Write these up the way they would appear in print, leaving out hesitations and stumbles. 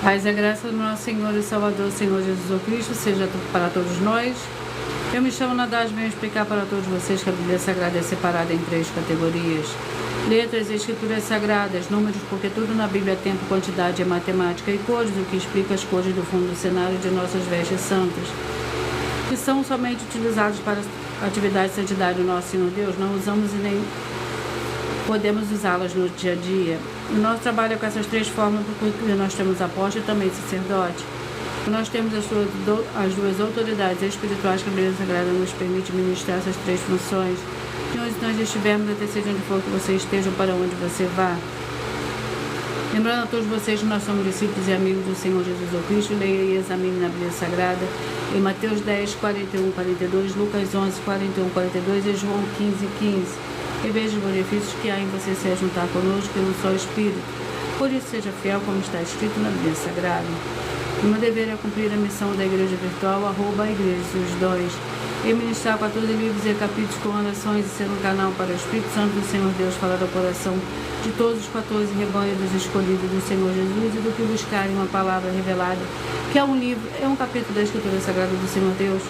Paz e a graça do nosso Senhor e Salvador, Senhor Jesus Cristo, seja para todos nós. Eu me chamo Nadaz, venho explicar para todos vocês que a Bíblia Sagrada é separada em 3 categorias. Letras e escrituras sagradas, números, porque tudo na Bíblia é tempo, quantidade, é matemática, e cores, o que explica as cores do fundo do cenário de nossas vestes santas, que são somente utilizados para atividade de santidade do nosso Senhor Deus. Não usamos e nem podemos usá-las no dia a dia. O nosso trabalho é com essas 3 formas, porque nós temos apóstolo e também sacerdote. Nós temos as duas autoridades espirituais que a Bíblia Sagrada nos permite ministrar essas 3 funções. De onde nós estivermos, até seja onde for que você esteja, para onde você vá. Lembrando a todos vocês que nós somos discípulos e amigos do Senhor Jesus Cristo, leia e examine na Bíblia Sagrada, em Mateus 10, 41, 42, Lucas 11, 41, 42 e João 15, 15. E veja os benefícios que há em você se juntar conosco pelo só Espírito. Por isso, seja fiel como está escrito na Bíblia Sagrada. O meu dever é cumprir a missão da Igreja Virtual, @Igreja dos Dons, e ministrar 14 livros e capítulos com orações e ser um canal para o Espírito Santo do Senhor Deus falar ao coração de todos os 14 rebanhos dos escolhidos do Senhor Jesus e do que buscarem uma palavra revelada, que é um livro, é um capítulo da Escritura Sagrada do Senhor Deus,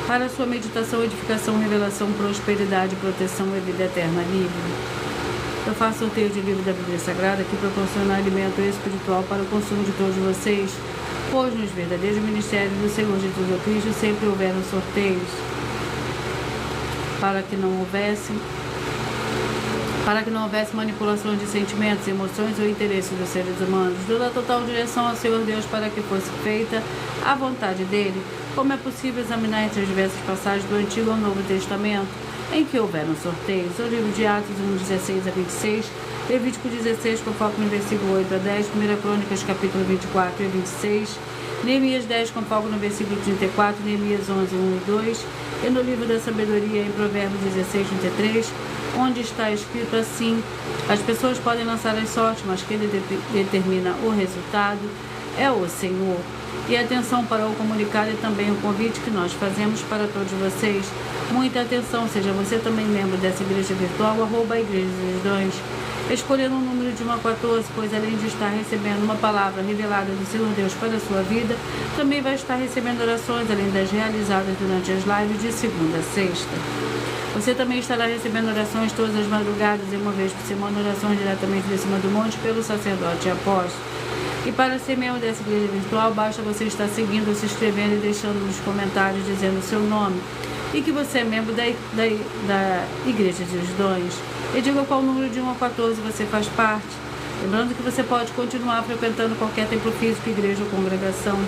para a sua meditação, edificação, revelação, prosperidade, proteção e vida eterna livre. Eu faço sorteio de livro da Bíblia Sagrada que proporciona alimento espiritual para o consumo de todos vocês, pois nos verdadeiros ministérios do Senhor Jesus Cristo sempre houveram sorteios, para que não houvesse manipulações de sentimentos, emoções ou interesses dos seres humanos, dando a total direção ao Senhor Deus para que fosse feita a vontade dele, como é possível examinar entre as diversas passagens do Antigo ao Novo Testamento, em que houveram sorteios. O livro de Atos 1, 16 a 26, Levítico 16, com foco no versículo 8 a 10, 1 Crônicas, capítulo 24 e 26, Neemias 10, com foco no versículo 34, Neemias 11, 1 e 2, e no livro da Sabedoria, em Provérbios 16, 33, onde está escrito assim: as pessoas podem lançar as sortes, mas quem determina o resultado é o Senhor. E atenção para o comunicado e também o convite que nós fazemos para todos vocês. Muita atenção, seja você também membro dessa igreja virtual, @Igreja dos Dons, escolhendo um número de 1 a 14, pois além de estar recebendo uma palavra revelada do Senhor Deus para a sua vida, também vai estar recebendo orações, além das realizadas durante as lives de segunda a sexta. Você também estará recebendo orações todas as madrugadas e uma vez por semana, orações diretamente de cima do monte pelo sacerdote e apóstolo. E para ser membro dessa igreja virtual, basta você estar seguindo, se inscrevendo e deixando nos comentários dizendo o seu nome e que você é membro da Igreja dos Dons. E diga qual número de 1 a 14 você faz parte. Lembrando que você pode continuar frequentando qualquer templo físico, igreja ou congregação,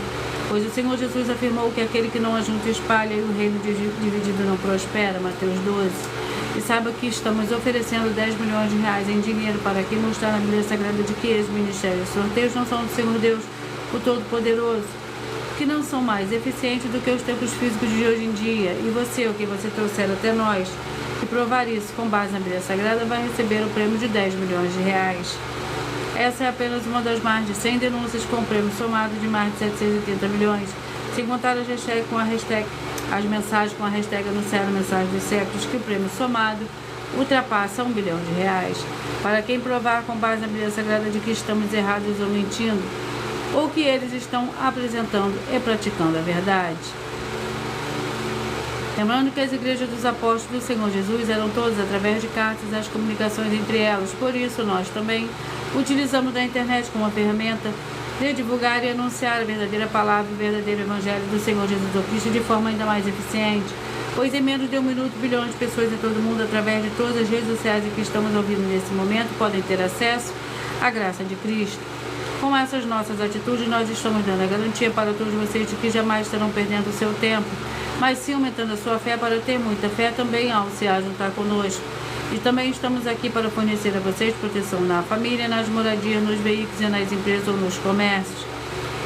pois o Senhor Jesus afirmou que aquele que não ajunta espalha e o reino dividido não prospera, Mateus 12. E saiba que estamos oferecendo 10 milhões de reais em dinheiro para quem mostrar na Bíblia Sagrada de que esses ministérios e sorteios não são do Senhor Deus, o Todo-Poderoso, que não são mais eficientes do que os templos físicos de hoje em dia. E você, o que você trouxer até nós, que provar isso com base na Bíblia Sagrada, vai receber o prêmio de 10 milhões de reais. Essa é apenas uma das mais de 100 denúncias com o prêmio somado de mais de 780 milhões, sem contar as mensagens com a hashtag anunciaram mensagem dos séculos, que o prêmio somado ultrapassa 1 bilhão de reais. Para quem provar com base na Bíblia Sagrada de que estamos errados ou mentindo, ou que eles estão apresentando e praticando a verdade. Lembrando que as igrejas dos apóstolos do Senhor Jesus eram todas através de cartas e as comunicações entre elas, por isso nós também utilizamos da internet como uma ferramenta de divulgar e anunciar a verdadeira palavra e o verdadeiro evangelho do Senhor Jesus Cristo de forma ainda mais eficiente, pois em menos de 1 minuto, bilhões de pessoas em todo o mundo, através de todas as redes sociais em que estamos ouvindo nesse momento, podem ter acesso à graça de Cristo. Com essas nossas atitudes, nós estamos dando a garantia para todos vocês de que jamais estarão perdendo o seu tempo, mas sim aumentando a sua fé para ter muita fé também ao se juntar conosco. E também estamos aqui para fornecer a vocês proteção na família, nas moradias, nos veículos e nas empresas ou nos comércios.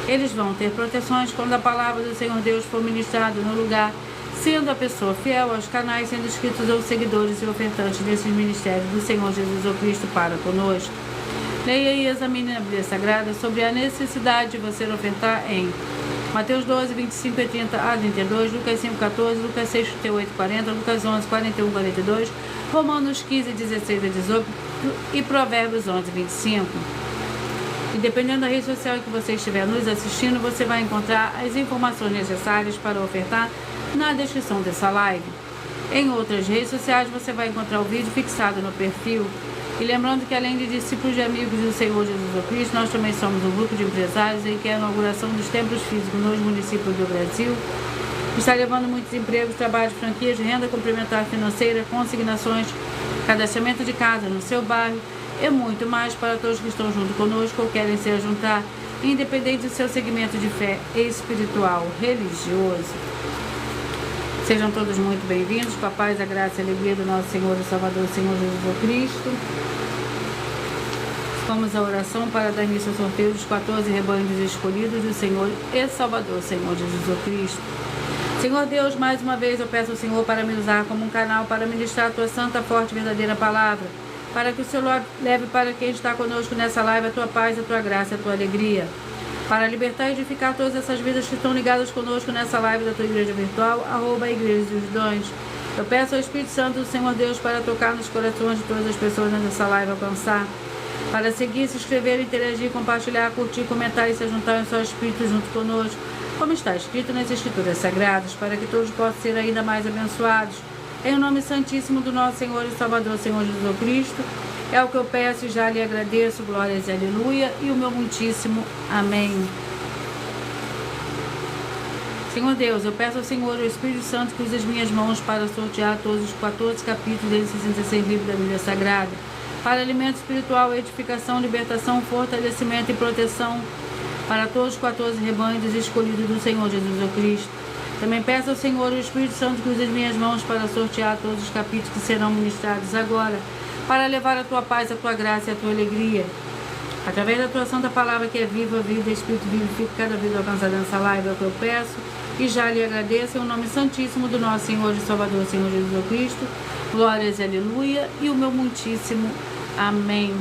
Eles vão ter proteções quando a palavra do Senhor Deus for ministrada no lugar, sendo a pessoa fiel aos canais, sendo inscritos ou seguidores e ofertantes desses ministérios do Senhor Jesus Cristo para conosco. Leia e examine na Bíblia Sagrada sobre a necessidade de você ofertar em Mateus 12, 25 e 30 a 32, Lucas 5, 14, Lucas 6, 38 e 40, Lucas 11, 41 e 42, Romanos 15, 16 a 18 e Provérbios 11, 25. E dependendo da rede social em que você estiver nos assistindo, você vai encontrar as informações necessárias para ofertar na descrição dessa live. Em outras redes sociais você vai encontrar o vídeo fixado no perfil. E lembrando que além de discípulos e amigos do Senhor Jesus Cristo, nós também somos um grupo de empresários em que a inauguração dos templos físicos nos municípios do Brasil está levando muitos empregos, trabalho de franquias, renda complementar financeira, consignações, cadastramento de casa no seu bairro e muito mais para todos que estão junto conosco ou querem se juntar, independente do seu segmento de fé espiritual, religioso. Sejam todos muito bem-vindos, com a paz, a graça e a alegria do nosso Senhor e Salvador, Senhor Jesus Cristo. Vamos à oração para dar início ao sorteio dos 14 rebanhos escolhidos do Senhor e Salvador, Senhor Jesus Cristo. Senhor Deus, mais uma vez eu peço ao Senhor para me usar como um canal para ministrar a Tua santa, forte e verdadeira palavra, para que o Senhor leve para quem está conosco nessa live a Tua paz, a Tua graça, a Tua alegria, para libertar e edificar todas essas vidas que estão ligadas conosco nessa live da Tua Igreja Virtual, @Igreja dos Dons. Eu peço ao Espírito Santo do Senhor Deus para tocar nos corações de todas as pessoas nessa live, alcançar, para seguir, se inscrever, interagir, compartilhar, curtir, comentar e se juntar em seu Espírito junto conosco, como está escrito nas Escrituras Sagradas, para que todos possam ser ainda mais abençoados. Em nome santíssimo do nosso Senhor e Salvador, Senhor Jesus Cristo, é o que eu peço e já lhe agradeço, glórias e aleluia, e o meu muitíssimo amém. Senhor Deus, eu peço ao Senhor, o Espírito Santo, que use as minhas mãos para sortear todos os 14 capítulos desses 66 livros da Bíblia Sagrada, para alimento espiritual, edificação, libertação, fortalecimento e proteção para todos os 14 rebanhos escolhidos do Senhor Jesus Cristo. Também peço ao Senhor, o Espírito Santo, que use as minhas mãos para sortear todos os capítulos que serão ministrados agora, para levar a Tua paz, a Tua graça e a Tua alegria. Através da Tua santa palavra que é viva, vida, Espírito vivifica cada vida alcançada nessa live, é o que eu peço e já lhe agradeço em nome santíssimo do nosso Senhor e Salvador, Senhor Jesus Cristo. Glórias e aleluia, e o meu muitíssimo amém.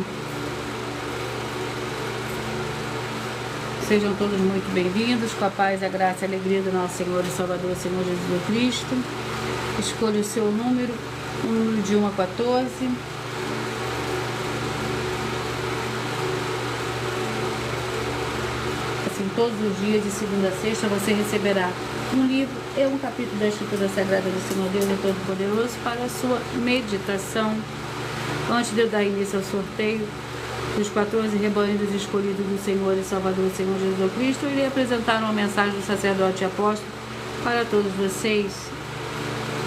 Sejam todos muito bem-vindos, com a paz, a graça e a alegria do nosso Senhor e Salvador, Senhor Jesus Cristo. Escolha o seu número, o número de 1 a 14. Assim, todos os dias, de segunda a sexta, você receberá um livro e um capítulo da Escritura Sagrada do Senhor Deus e Todo-Poderoso para a sua meditação. Antes de eu dar início ao sorteio dos 14 rebanhos escolhidos do Senhor e Salvador, Senhor Jesus Cristo, eu irei apresentar uma mensagem do sacerdote e apóstolo para todos vocês.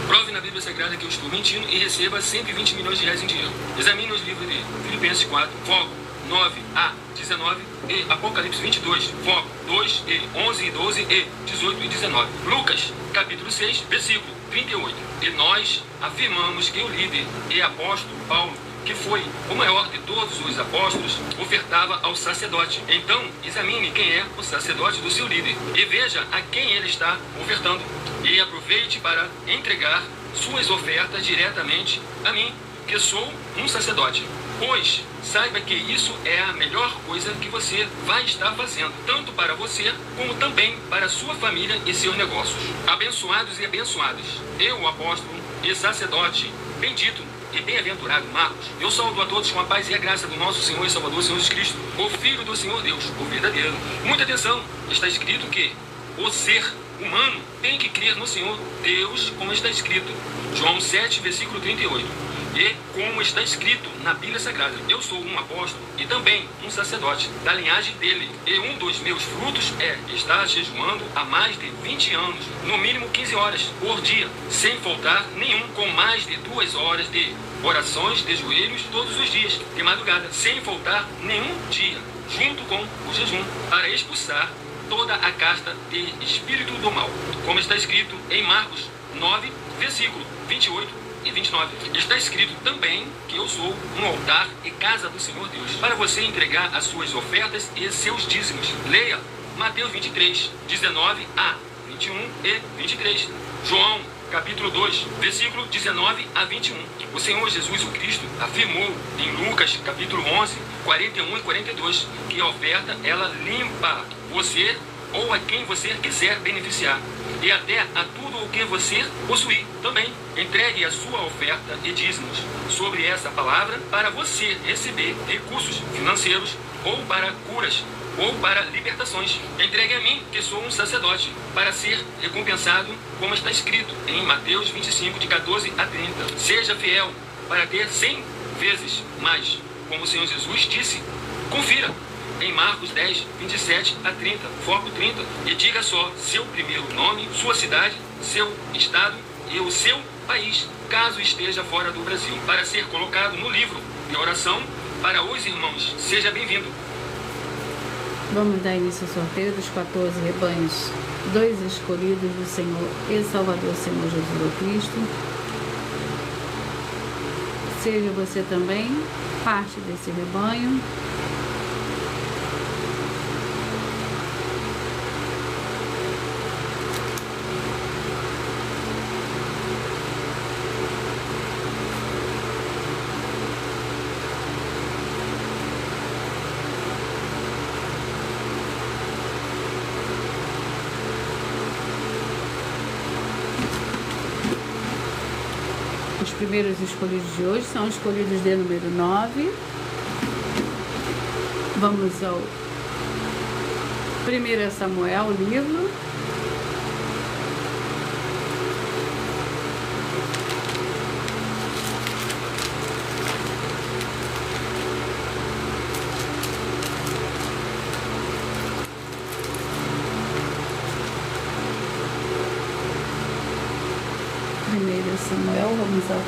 Prove na Bíblia Sagrada que eu estou mentindo e receba 120 milhões de reais em dinheiro. Examine os livros de Filipenses 4, foco 9 a 19 e Apocalipse 22, foco 2 e 11 e 12 e 18 e 19. Lucas, capítulo 6, versículo 38. E nós afirmamos que o líder e apóstolo Paulo, que foi o maior de todos os apóstolos, ofertava ao sacerdote. Então, examine quem é o sacerdote do seu líder e veja a quem ele está ofertando. E aproveite para entregar suas ofertas diretamente a mim, que sou um sacerdote. Pois saiba que isso é a melhor coisa que você vai estar fazendo, tanto para você como também para sua família e seus negócios. Abençoados e abençoadas, eu, o apóstolo e sacerdote, bendito e bem-aventurado Marcos, eu saúdo a todos com a paz e a graça do nosso Senhor e Salvador, Senhor Jesus Cristo, o Filho do Senhor Deus, o verdadeiro. Muita atenção, está escrito que o ser humano tem que crer no Senhor Deus, como está escrito, João 7, versículo 38. E como está escrito na Bíblia Sagrada, eu sou um apóstolo e também um sacerdote da linhagem dele. E um dos meus frutos é estar jejuando há mais de 20 anos, no mínimo 15 horas por dia, sem faltar nenhum, com mais de 2 horas de orações de joelhos todos os dias, de madrugada, sem faltar nenhum dia, junto com o jejum, para expulsar toda a casta de espírito do mal. Como está escrito em Marcos 9, versículo 28 e 29. Está escrito também que eu sou um altar e casa do Senhor Deus, para você entregar as suas ofertas e seus dízimos. Leia Mateus 23, 19 a 21 e 23. João, capítulo 2, versículo 19 a 21. O Senhor Jesus, o Cristo, afirmou em Lucas, capítulo 11, 41 e 42, que a oferta, ela limpa você ou a quem você quiser beneficiar. e até a tudo o que você possuir. Também entregue a sua oferta e dízimos sobre essa palavra para você receber recursos financeiros ou para curas ou para libertações. Entregue a mim, que sou um sacerdote, para ser recompensado, como está escrito em Mateus 25, de 14 a 30. Seja fiel para ter 100 vezes mais, como o Senhor Jesus disse. Confira em Marcos 10, 27 a 30, foco 30, e diga só seu primeiro nome, sua cidade, seu estado e o seu país, caso esteja fora do Brasil, para ser colocado no livro de oração para os irmãos. Seja bem-vindo. Vamos dar início ao sorteio dos 14 rebanhos, 2 escolhidos do Senhor e Salvador Senhor Jesus Cristo. Seja você também parte desse rebanho. Os primeiros escolhidos de hoje são escolhidos de número 9. Vamos ao 1 Samuel, livro. Samuel, vamos ao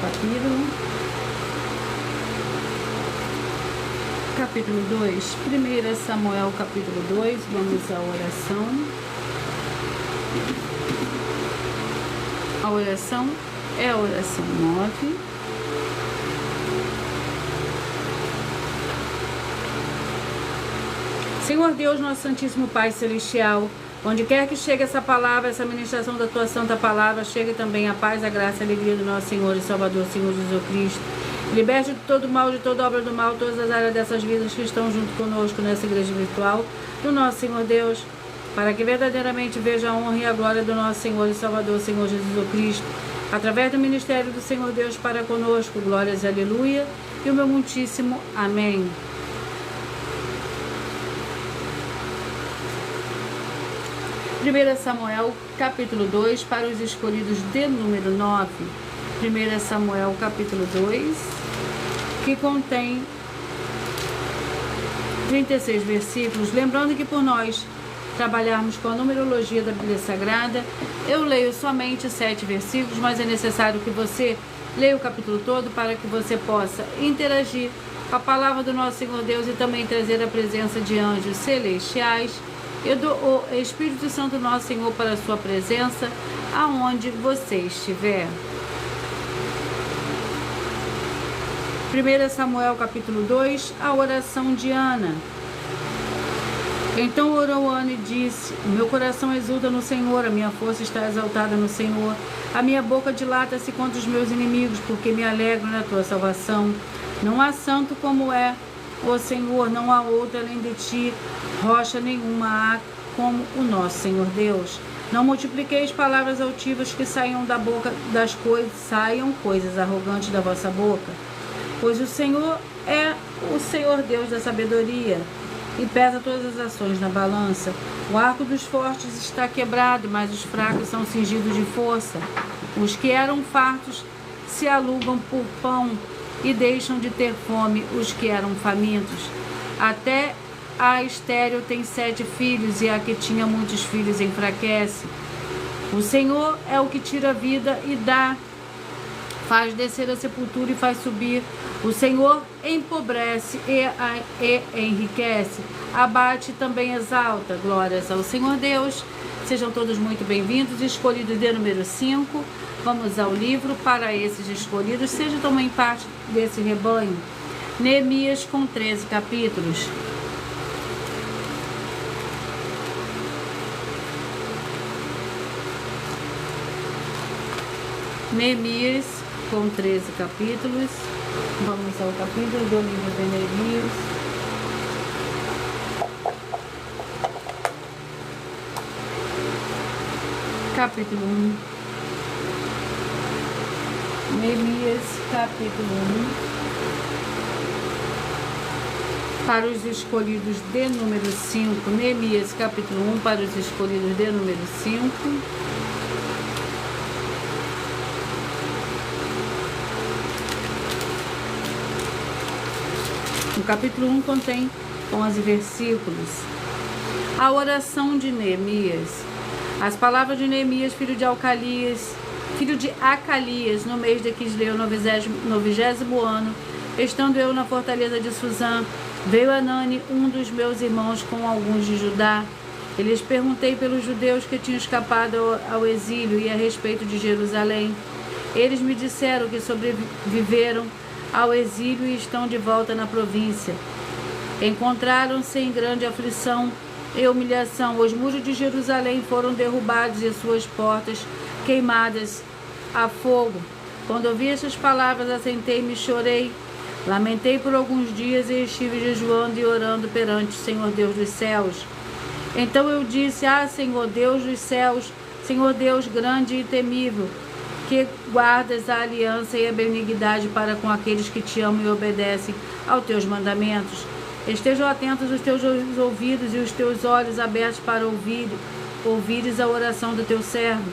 capítulo 2, 1 Samuel capítulo 2, vamos à oração. A oração é a oração 9. Senhor Deus, nosso Santíssimo Pai Celestial, onde quer que chegue essa palavra, essa ministração da tua santa palavra, chegue também a paz, a graça e a alegria do nosso Senhor e Salvador, Senhor Jesus Cristo. Liberte de todo mal, de toda obra do mal, todas as áreas dessas vidas que estão junto conosco nessa igreja virtual do nosso Senhor Deus, para que verdadeiramente veja a honra e a glória do nosso Senhor e Salvador, Senhor Jesus Cristo, através do ministério do Senhor Deus para conosco. Glórias, aleluia, e o meu muitíssimo amém. Primeira Samuel, capítulo 2, para os escolhidos de número 9. 1 Samuel, capítulo 2, que contém 36 versículos. Lembrando que por nós trabalharmos com a numerologia da Bíblia Sagrada, eu leio somente 7 versículos, mas é necessário que você leia o capítulo todo para que você possa interagir com a palavra do nosso Senhor Deus e também trazer a presença de anjos celestiais e do Espírito Santo nosso Senhor para a sua presença, aonde você estiver. 1 Samuel capítulo 2, a oração de Ana. Então orou Ana e disse: o meu coração exulta no Senhor, a minha força está exaltada no Senhor. A minha boca dilata-se contra os meus inimigos, porque me alegro na tua salvação. Não há santo como é, ó Senhor, não há outro além de ti, rocha nenhuma há como o nosso Senhor Deus. Não multipliqueis palavras altivas que saiam da boca das coisas, saiam coisas arrogantes da vossa boca. Pois o Senhor é o Senhor Deus da sabedoria, e pesa todas as ações na balança. O arco dos fortes está quebrado, mas os fracos são cingidos de força. Os que eram fartos se alugam por pão, e deixam de ter fome os que eram famintos. Até a estéril tem 7 filhos, e a que tinha muitos filhos enfraquece. O Senhor é o que tira a vida e dá, faz descer a sepultura e faz subir. O Senhor empobrece e enriquece, abate e também exalta. Glórias ao Senhor Deus. Sejam todos muito bem-vindos. Escolhido de número 5. Vamos ao livro para esses escolhidos. Seja também parte desse rebanho. Neemias, com 13 capítulos. Neemias, com 13 capítulos. Vamos ao capítulo do livro de Neemias. capítulo 1. Neemias, capítulo 1. Para os escolhidos de número 5. Neemias, capítulo 1, para os escolhidos de número 5. O capítulo 1 contém 11 versículos. A oração de Neemias. As palavras de Neemias, filho de Acalias, no mês de Quisleu, no 20º ano, estando eu na fortaleza de Suzã, veio Anani, um dos meus irmãos, com alguns de Judá. E lhes perguntei pelos judeus que tinham escapado ao exílio e a respeito de Jerusalém. Eles me disseram que sobreviveram ao exílio e estão de volta na província. Encontraram-se em grande aflição e humilhação. Os muros de Jerusalém foram derrubados e suas portas queimadas a fogo. Quando ouvi estas palavras, assentei-me e chorei. Lamentei por alguns dias e estive jejuando e orando perante o Senhor Deus dos céus. Então eu disse: Senhor Deus dos céus, Senhor Deus grande e temível, que guardas a aliança e a benignidade para com aqueles que te amam e obedecem aos teus mandamentos. Estejam atentos os teus ouvidos e os teus olhos abertos para ouvires a oração do teu servo,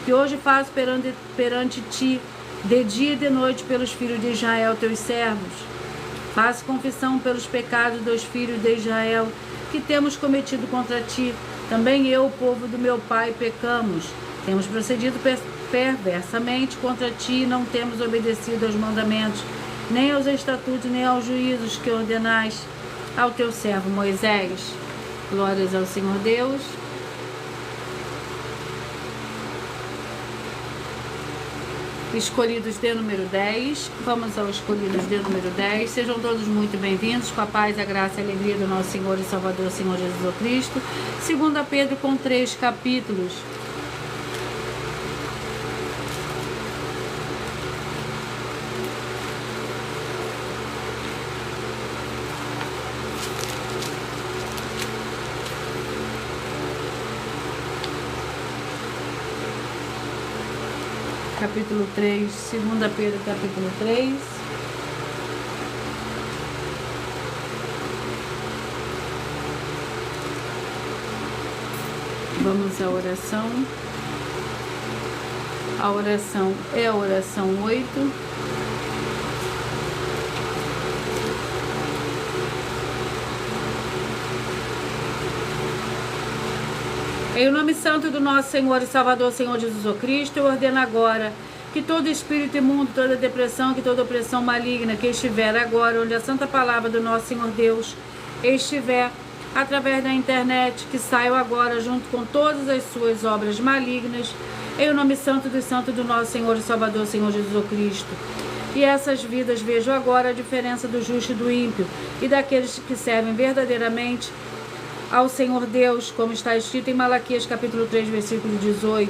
que hoje faço perante ti, de dia e de noite, pelos filhos de Israel, teus servos. Faço confissão pelos pecados dos filhos de Israel, que temos cometido contra ti. Também eu, o povo do meu pai, pecamos. Temos procedido perversamente contra ti, não temos obedecido aos mandamentos, nem aos estatutos, nem aos juízos que ordenaste ao teu servo Moisés. Glórias ao Senhor Deus. Escolhidos de número 10. Vamos ao escolhidos de número 10. Sejam todos muito bem-vindos, com a paz, a graça e a alegria do nosso Senhor e Salvador, Senhor Jesus Cristo. 2 Pedro, com 3 capítulos. Capítulo 3, 2 Pedro, capítulo 3. Vamos à oração. A oração é a oração 8. Em nome santo do nosso Senhor e Salvador, Senhor Jesus Cristo, eu ordeno agora que todo espírito imundo, toda depressão, que toda opressão maligna que estiver agora, onde a santa palavra do nosso Senhor Deus estiver, através da internet, que saiam agora junto com todas as suas obras malignas, em nome santo do nosso Senhor e Salvador, Senhor Jesus Cristo. E essas vidas vejam agora a diferença do justo e do ímpio, e daqueles que servem verdadeiramente ao Senhor Deus, como está escrito em Malaquias capítulo 3, versículo 18.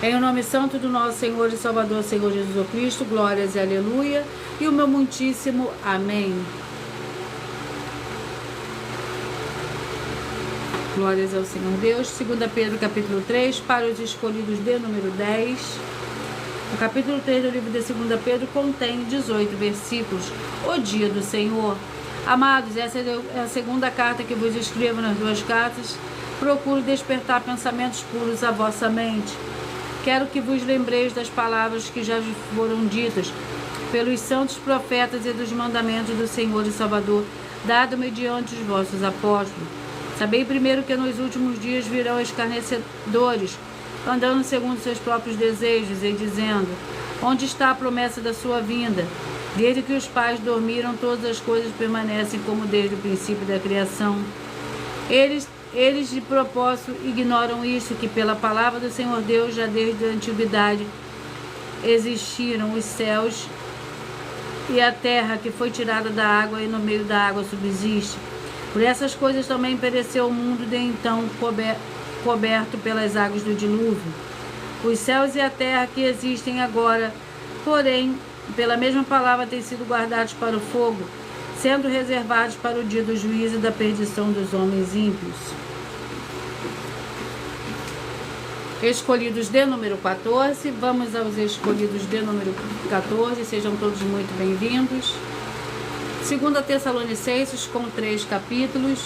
Em o nome santo do nosso Senhor e Salvador, Senhor Jesus Cristo, glórias e aleluia, e o meu muitíssimo amém. Glórias ao Senhor Deus. 2 Pedro capítulo 3, para os escolhidos de número 10. O capítulo 3 do livro de 2 Pedro contém 18 versículos. O dia do Senhor. Amados, essa é a segunda carta que vos escrevo. Nas duas cartas procuro despertar pensamentos puros à vossa mente. Quero que vos lembreis das palavras que já foram ditas pelos santos profetas e dos mandamentos do Senhor e Salvador, dado mediante os vossos apóstolos. Sabei primeiro que nos últimos dias virão escarnecedores, andando segundo seus próprios desejos e dizendo: onde está a promessa da sua vinda? Desde que os pais dormiram, todas as coisas permanecem como desde o princípio da criação. Eles de propósito ignoram isso, que pela palavra do Senhor Deus, já desde a antiguidade, existiram os céus e a terra, que foi tirada da água e no meio da água subsiste. Por essas coisas também pereceu o mundo de então, coberto pelas águas do dilúvio. Os céus e a terra que existem agora, porém, pela mesma palavra, têm sido guardados para o fogo, sendo reservados para o dia do juízo e da perdição dos homens ímpios. Escolhidos de número 14, vamos aos escolhidos de número 14, sejam todos muito bem-vindos. 2 Tessalonicenses, com 3 capítulos.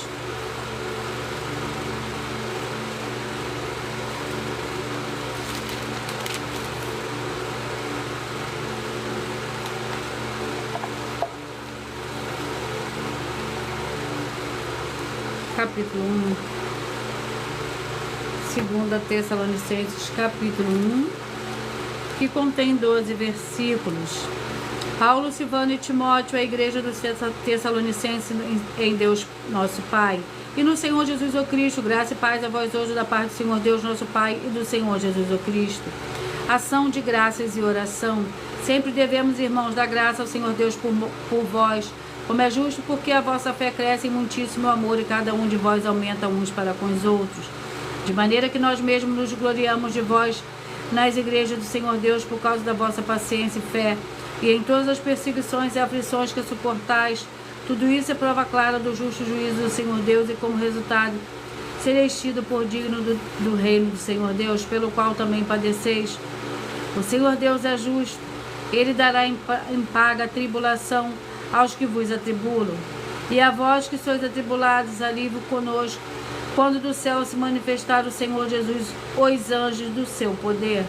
Capítulo 1, 2 Tessalonicenses, capítulo 1, que contém 12 versículos. Paulo, Silvano e Timóteo, a igreja dos Tessalonicenses em Deus nosso Pai, e no Senhor Jesus o Cristo, graça e paz a vós hoje da parte do Senhor Deus nosso Pai e do Senhor Jesus o Cristo. Ação de graças e oração. Sempre devemos, irmãos, dar graça ao Senhor Deus por vós, como é justo, porque a vossa fé cresce em muitíssimo amor e cada um de vós aumenta uns para com os outros. De maneira que nós mesmos nos gloriamos de vós nas igrejas do Senhor Deus por causa da vossa paciência e fé, e em todas as perseguições e aflições que suportais. Tudo isso é prova clara do justo juízo do Senhor Deus, e como resultado sereis tido por digno do reino do Senhor Deus, pelo qual também padeceis. O Senhor Deus é justo, ele dará em paga a tribulação aos que vos atribulam, e a vós que sois atribulados, alívio conosco, quando do céu se manifestar o Senhor Jesus, os anjos do seu poder.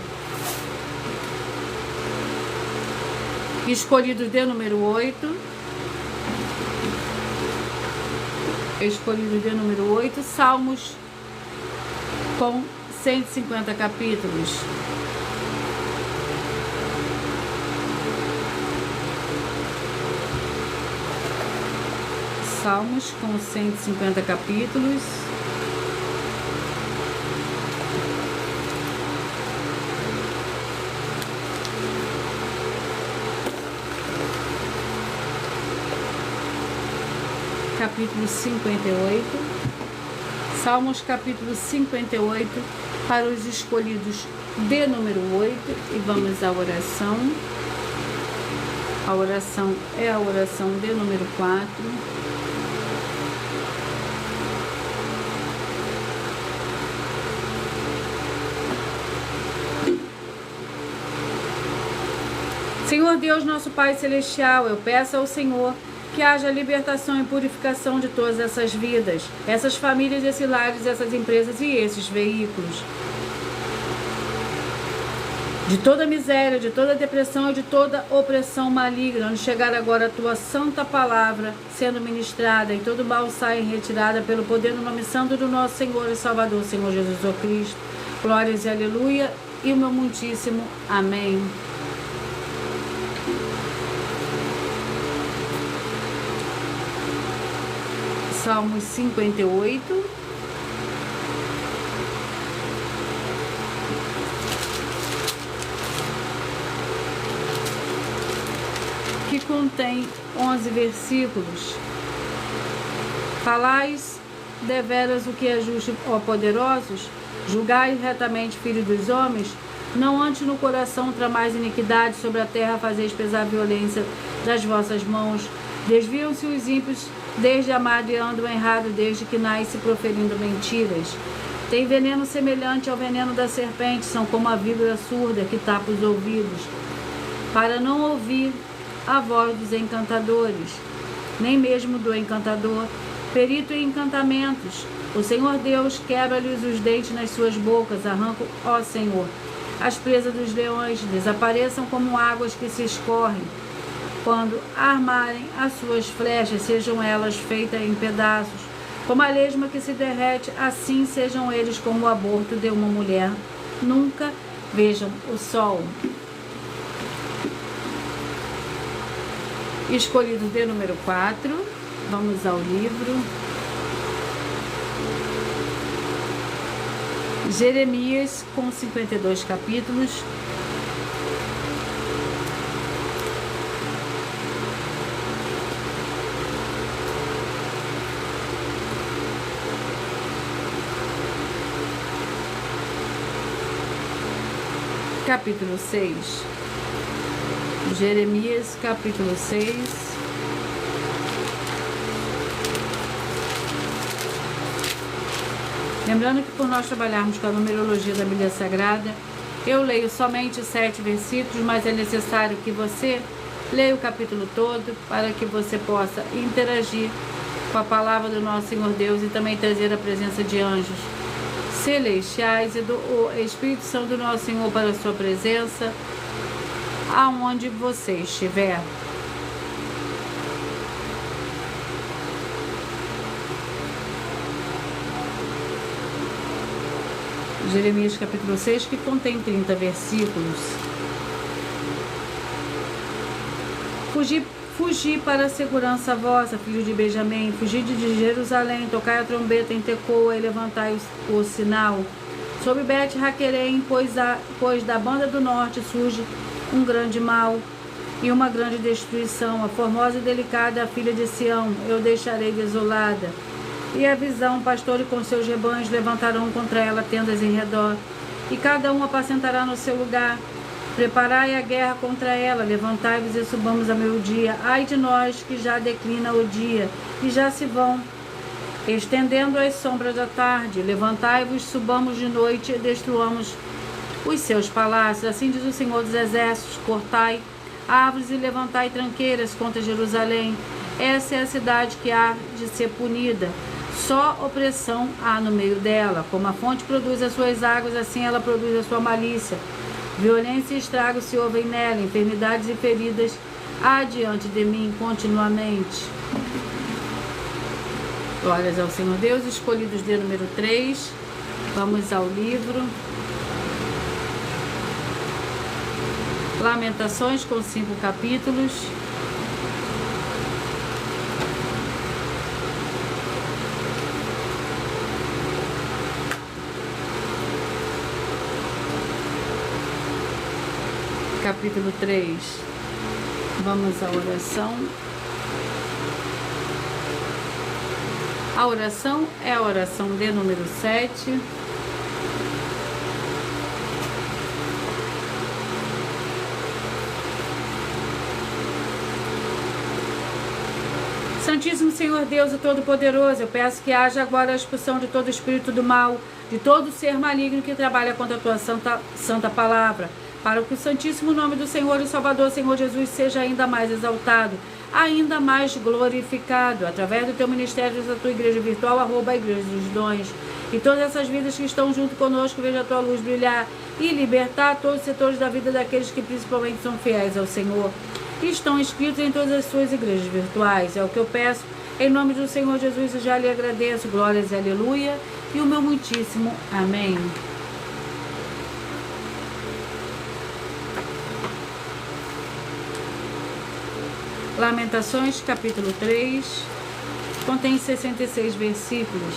Escolhidos de número 8. Escolhidos de número 8, Salmos com 150 capítulos. Salmos com 150 capítulos. Capítulo 58. Salmos capítulo 58 para os escolhidos de número 8. E vamos à oração. A oração é a oração de número 4. Senhor Deus, nosso Pai Celestial, eu peço ao Senhor que haja libertação e purificação de todas essas vidas, essas famílias, esses lares, essas empresas e esses veículos. De toda miséria, de toda depressão e de toda opressão maligna, onde chegar agora a tua santa palavra sendo ministrada, e todo mal sai retirada pelo poder do nome santo do nosso Senhor e Salvador, Senhor Jesus Cristo. Glórias e aleluia, e o meu muitíssimo amém. Salmos 58. Que contém 11 versículos. Falais deveras o que é justo, ó poderosos, julgai retamente, filhos dos homens, não antes no coração tramais iniquidade, sobre a terra fazeis pesar a violência das vossas mãos. Desviam-se os ímpios desde amado e andam errado, desde que nasce proferindo mentiras. Tem veneno semelhante ao veneno da serpente, são como a víbora surda que tapa os ouvidos, para não ouvir a voz dos encantadores, nem mesmo do encantador, perito em encantamentos. O Senhor Deus quebra-lhes os dentes nas suas bocas, arranca, ó Senhor, as presas dos leões, desapareçam como águas que se escorrem. Quando armarem as suas flechas, sejam elas feitas em pedaços, como a lesma que se derrete, assim sejam eles como o aborto de uma mulher. Nunca vejam o sol. Escolhido de número 4, vamos ao livro. Jeremias, com 52 capítulos. Capítulo 6. Jeremias, capítulo 6. Lembrando que por nós trabalharmos com a numerologia da Bíblia Sagrada, eu leio somente 7 versículos, mas é necessário que você leia o capítulo todo para que você possa interagir com a palavra do nosso Senhor Deus e também trazer a presença de anjos celestiais e do Espírito Santo do nosso Senhor para a sua presença, aonde você estiver. Jeremias capítulo 6, que contém 30 versículos. Fugi para a segurança vossa, filho de Benjamim, fugi de Jerusalém, tocai a trombeta em Tecoa e levantai o sinal. Sob Bet-Raquerem, pois da banda do norte surge um grande mal e uma grande destruição. A formosa e delicada, a filha de Sião, eu deixarei desolada. E a visão, pastor com seus rebanhos levantarão contra ela tendas em redor, e cada um apacentará no seu lugar. Preparai a guerra contra ela, levantai-vos e subamos a meio-dia. Ai de nós que já declina o dia, e já se vão estendendo as sombras da tarde. Levantai-vos, subamos de noite e destruamos os seus palácios. Assim diz o Senhor dos Exércitos: cortai árvores e levantai tranqueiras contra Jerusalém. Essa é a cidade que há de ser punida. Só opressão há no meio dela. Como a fonte produz as suas águas, assim ela produz a sua malícia. Violência e estrago se ouvem nela, enfermidades e feridas há diante de mim continuamente. Glórias ao Senhor Deus. Escolhidos de número 3. Vamos ao livro Lamentações, com 5 capítulos. Capítulo 3, vamos à oração. A oração é a oração de número 7. Santíssimo Senhor Deus e Todo-Poderoso, eu peço que haja agora a expulsão de todo espírito do mal, de todo ser maligno que trabalha contra a tua santa palavra, para que o santíssimo nome do Senhor e Salvador, Senhor Jesus, seja ainda mais exaltado, ainda mais glorificado, através do teu ministério, da tua igreja virtual, @ Igreja dos Dons. E todas essas vidas que estão junto conosco, veja a tua luz brilhar e libertar todos os setores da vida daqueles que principalmente são fiéis ao Senhor e estão inscritos em todas as suas igrejas virtuais. É o que eu peço, em nome do Senhor Jesus, eu já lhe agradeço. Glórias e aleluia, e o meu muitíssimo amém. Lamentações, capítulo 3, contém 66 versículos.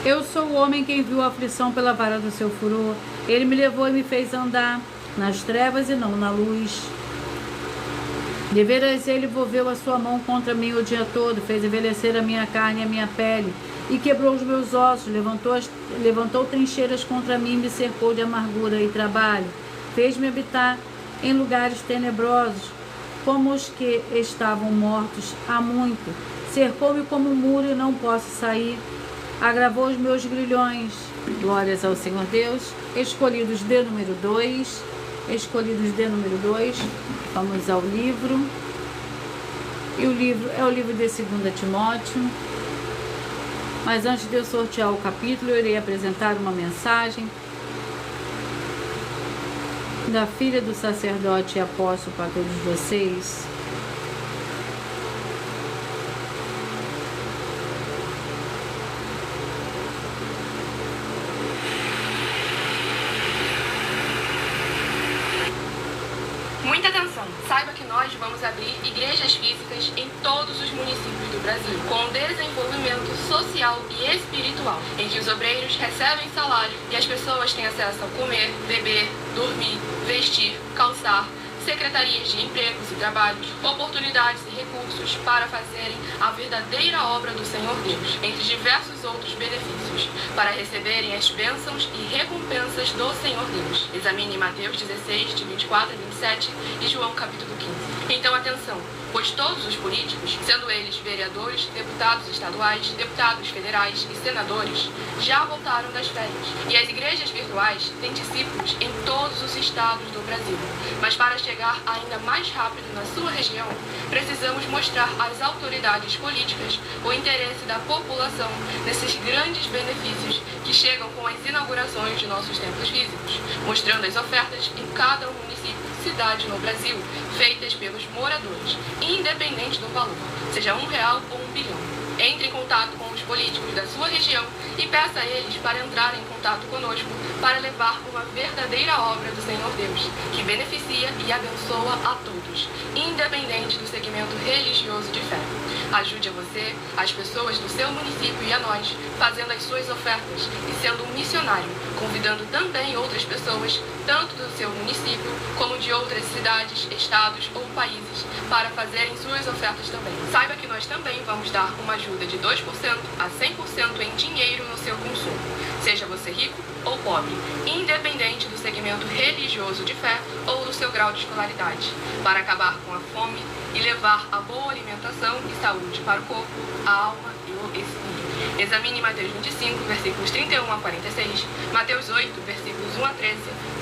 Eu sou o homem que viu a aflição pela vara do seu furor. Ele me levou e me fez andar nas trevas e não na luz. Deveras ele volveu a sua mão contra mim o dia todo, fez envelhecer a minha carne e a minha pele, e quebrou os meus ossos, levantou trincheiras contra mim, me cercou de amargura e trabalho, fez-me habitar em lugares tenebrosos, como os que estavam mortos há muito, cercou-me como um muro e não posso sair, agravou os meus grilhões. Glórias ao Senhor Deus. Escolhidos de número 2. Escolhidos de número 2. Vamos ao livro. E o livro é o livro de 2 Timóteo. Mas antes de eu sortear o capítulo, eu irei apresentar uma mensagem da filha do sacerdote e apóstolo para todos vocês. Muita atenção! Saiba que nós vamos abrir igrejas físicas em todos os municípios do Brasil, com desenvolvimento social e espiritual, em que os obreiros recebem salário e as pessoas têm acesso a comer, beber, dormir, vestir, calçar, secretarias de empregos e trabalhos, oportunidades e recursos para fazerem a verdadeira obra do Senhor Deus, entre diversos outros benefícios, para receberem as bênçãos e recompensas do Senhor Deus. Examine Mateus 16, de 24 a 27 e João capítulo 15. Então, atenção, pois todos os políticos, sendo eles vereadores, deputados estaduais, deputados federais e senadores, já voltaram das férias. E as igrejas virtuais têm discípulos em todos os estados do Brasil. Mas para chegar ainda mais rápido na sua região, precisamos mostrar às autoridades políticas o interesse da população nesses grandes benefícios que chegam com as inaugurações de nossos templos físicos, mostrando as ofertas em cada município, cidade no Brasil, feitas pelos moradores, independente do valor, seja R$1 ou R$1 bilhão. Entre em contato com os políticos da sua região e peça a eles para entrarem em contato conosco para levar uma verdadeira obra do Senhor Deus, que beneficia e abençoa a todos, independente do segmento religioso de fé. Ajude a você, as pessoas do seu município e a nós, fazendo as suas ofertas e sendo um missionário, convidando também outras pessoas, tanto do seu município como de outras cidades, estados ou países, para fazerem suas ofertas também. Saiba que nós também vamos dar uma ajuda de 2% a 100% em dinheiro no seu consumo, seja você rico ou pobre, independente do segmento religioso de fé ou do seu grau de escolaridade, para acabar com a fome e levar a boa alimentação e saúde para o corpo, a alma e o espírito. Examine Mateus 25, versículos 31 a 46, Mateus 8, versículos 1 a 13,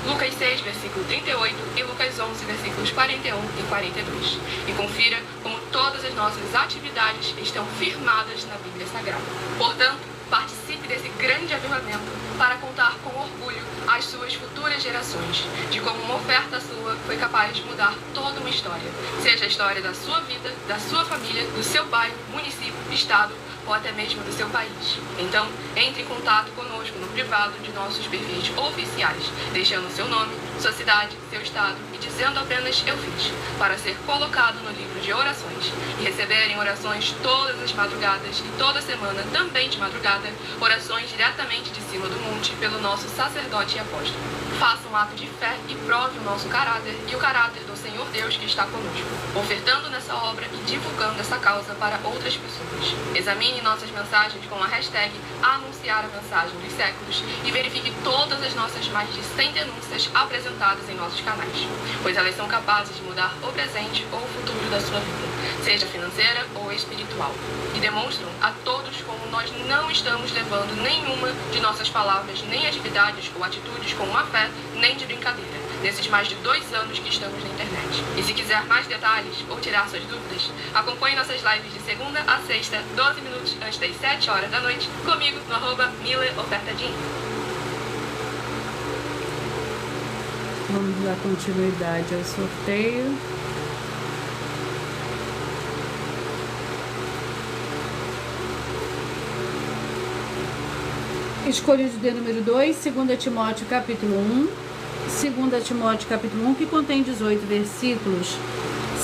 Lucas 6, versículo 38 e Lucas 11, versículos 41 e 42. E confira como todas as nossas atividades estão firmadas na Bíblia Sagrada. Portanto, participe desse grande avivamento para contar com orgulho às suas futuras gerações de como uma oferta sua foi capaz de mudar toda uma história, seja a história da sua vida, da sua família, do seu bairro, município, estado ou até mesmo do seu país. Então, entre em contato conosco no privado de nossos perfis oficiais, deixando seu nome, sua cidade, seu estado e dizendo apenas "eu fiz", para ser colocado no livro de orações e receberem orações todas as madrugadas e toda semana, também de madrugada, orações diretamente de cima do monte pelo nosso sacerdote e apóstolo. Faça um ato de fé e prove o nosso caráter e o caráter do Senhor Deus que está conosco, ofertando nessa obra e divulgando essa causa para outras pessoas. Examine nossas mensagens com a hashtag Anunciar a Mensagem dos Séculos e verifique todas as nossas mais de 100 denúncias apresentadas em nossos canais, pois elas são capazes de mudar o presente ou o futuro da sua vida, seja financeira ou espiritual, e demonstram a todos como nós não estamos levando nenhuma de nossas palavras, nem atividades ou atitudes com má fé, nem de brincadeira, nesses mais de 2 anos que estamos na internet. E se quiser mais detalhes ou tirar suas dúvidas, acompanhe nossas lives de segunda a sexta, 12 minutos antes das 7 horas da noite, comigo no @MileOfertaDinheiro. Vamos dar continuidade ao sorteio. Escolhido de número 2, 2 Timóteo capítulo 1, 2 Timóteo capítulo 1, que contém 18 versículos.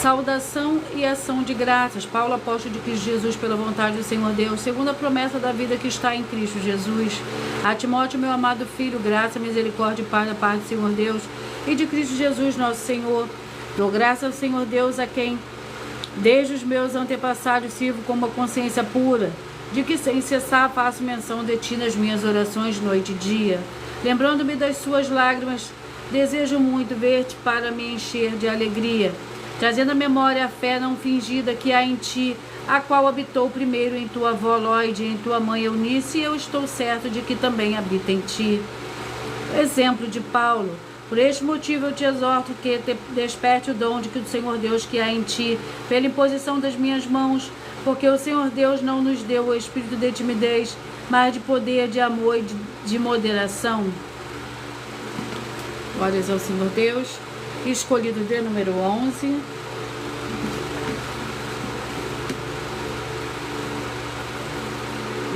Saudação e ação de graças, Paulo, apóstolo de Cristo Jesus, pela vontade do Senhor Deus, segundo a promessa da vida que está em Cristo Jesus. A Timóteo, meu amado filho, graça, misericórdia e paz da parte do Senhor Deus e de Cristo Jesus, nosso Senhor. Dou graça ao Senhor Deus, a quem, desde os meus antepassados, sirvo com uma consciência pura, de que sem cessar faço menção de ti nas minhas orações noite e dia. Lembrando-me das suas lágrimas, desejo muito ver-te para me encher de alegria, trazendo à memória a fé não fingida que há em ti, a qual habitou primeiro em tua avó Lóide e em tua mãe Eunice, e eu estou certo de que também habita em ti. Exemplo de Paulo. Por este motivo eu te exorto que desperte o dom do Senhor Deus que há em ti, pela imposição das minhas mãos, porque o Senhor Deus não nos deu o espírito de timidez, mas de poder, de amor e de moderação. Glórias ao Senhor Deus. Escolhido de número 11.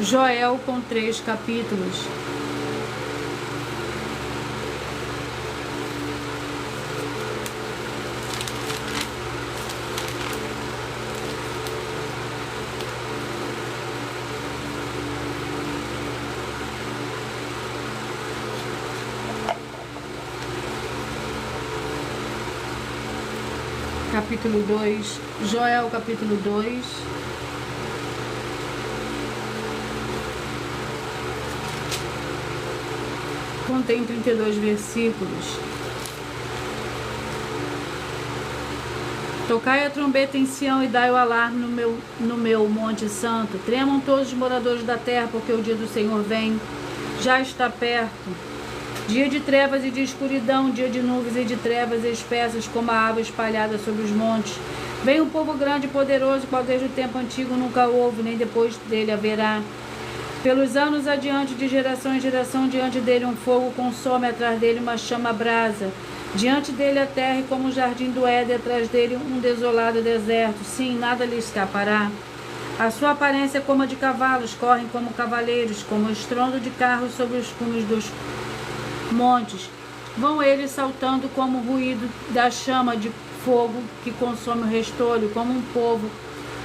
Joel, com 3 capítulos. capítulo 2, Joel, capítulo 2. Contém 32 versículos. Tocai a trombeta em Sião e dai o alarme no meu monte santo. Tremam todos os moradores da terra, porque o dia do Senhor vem, já está perto. Dia de trevas e de escuridão, dia de nuvens e de trevas espessas, como a água espalhada sobre os montes. Vem um povo grande e poderoso, qual desde o tempo antigo nunca houve, nem depois dele haverá. Pelos anos adiante, de geração em geração, diante dele um fogo consome, atrás dele uma chama brasa. Diante dele a terra e como o jardim do Éden, atrás dele um desolado deserto. Sim, nada lhe escapará. A sua aparência é como a de cavalos, correm como cavaleiros, como o estrondo de carros sobre os cumes dos montes. Vão eles saltando como o ruído da chama de fogo que consome o restolho, como um povo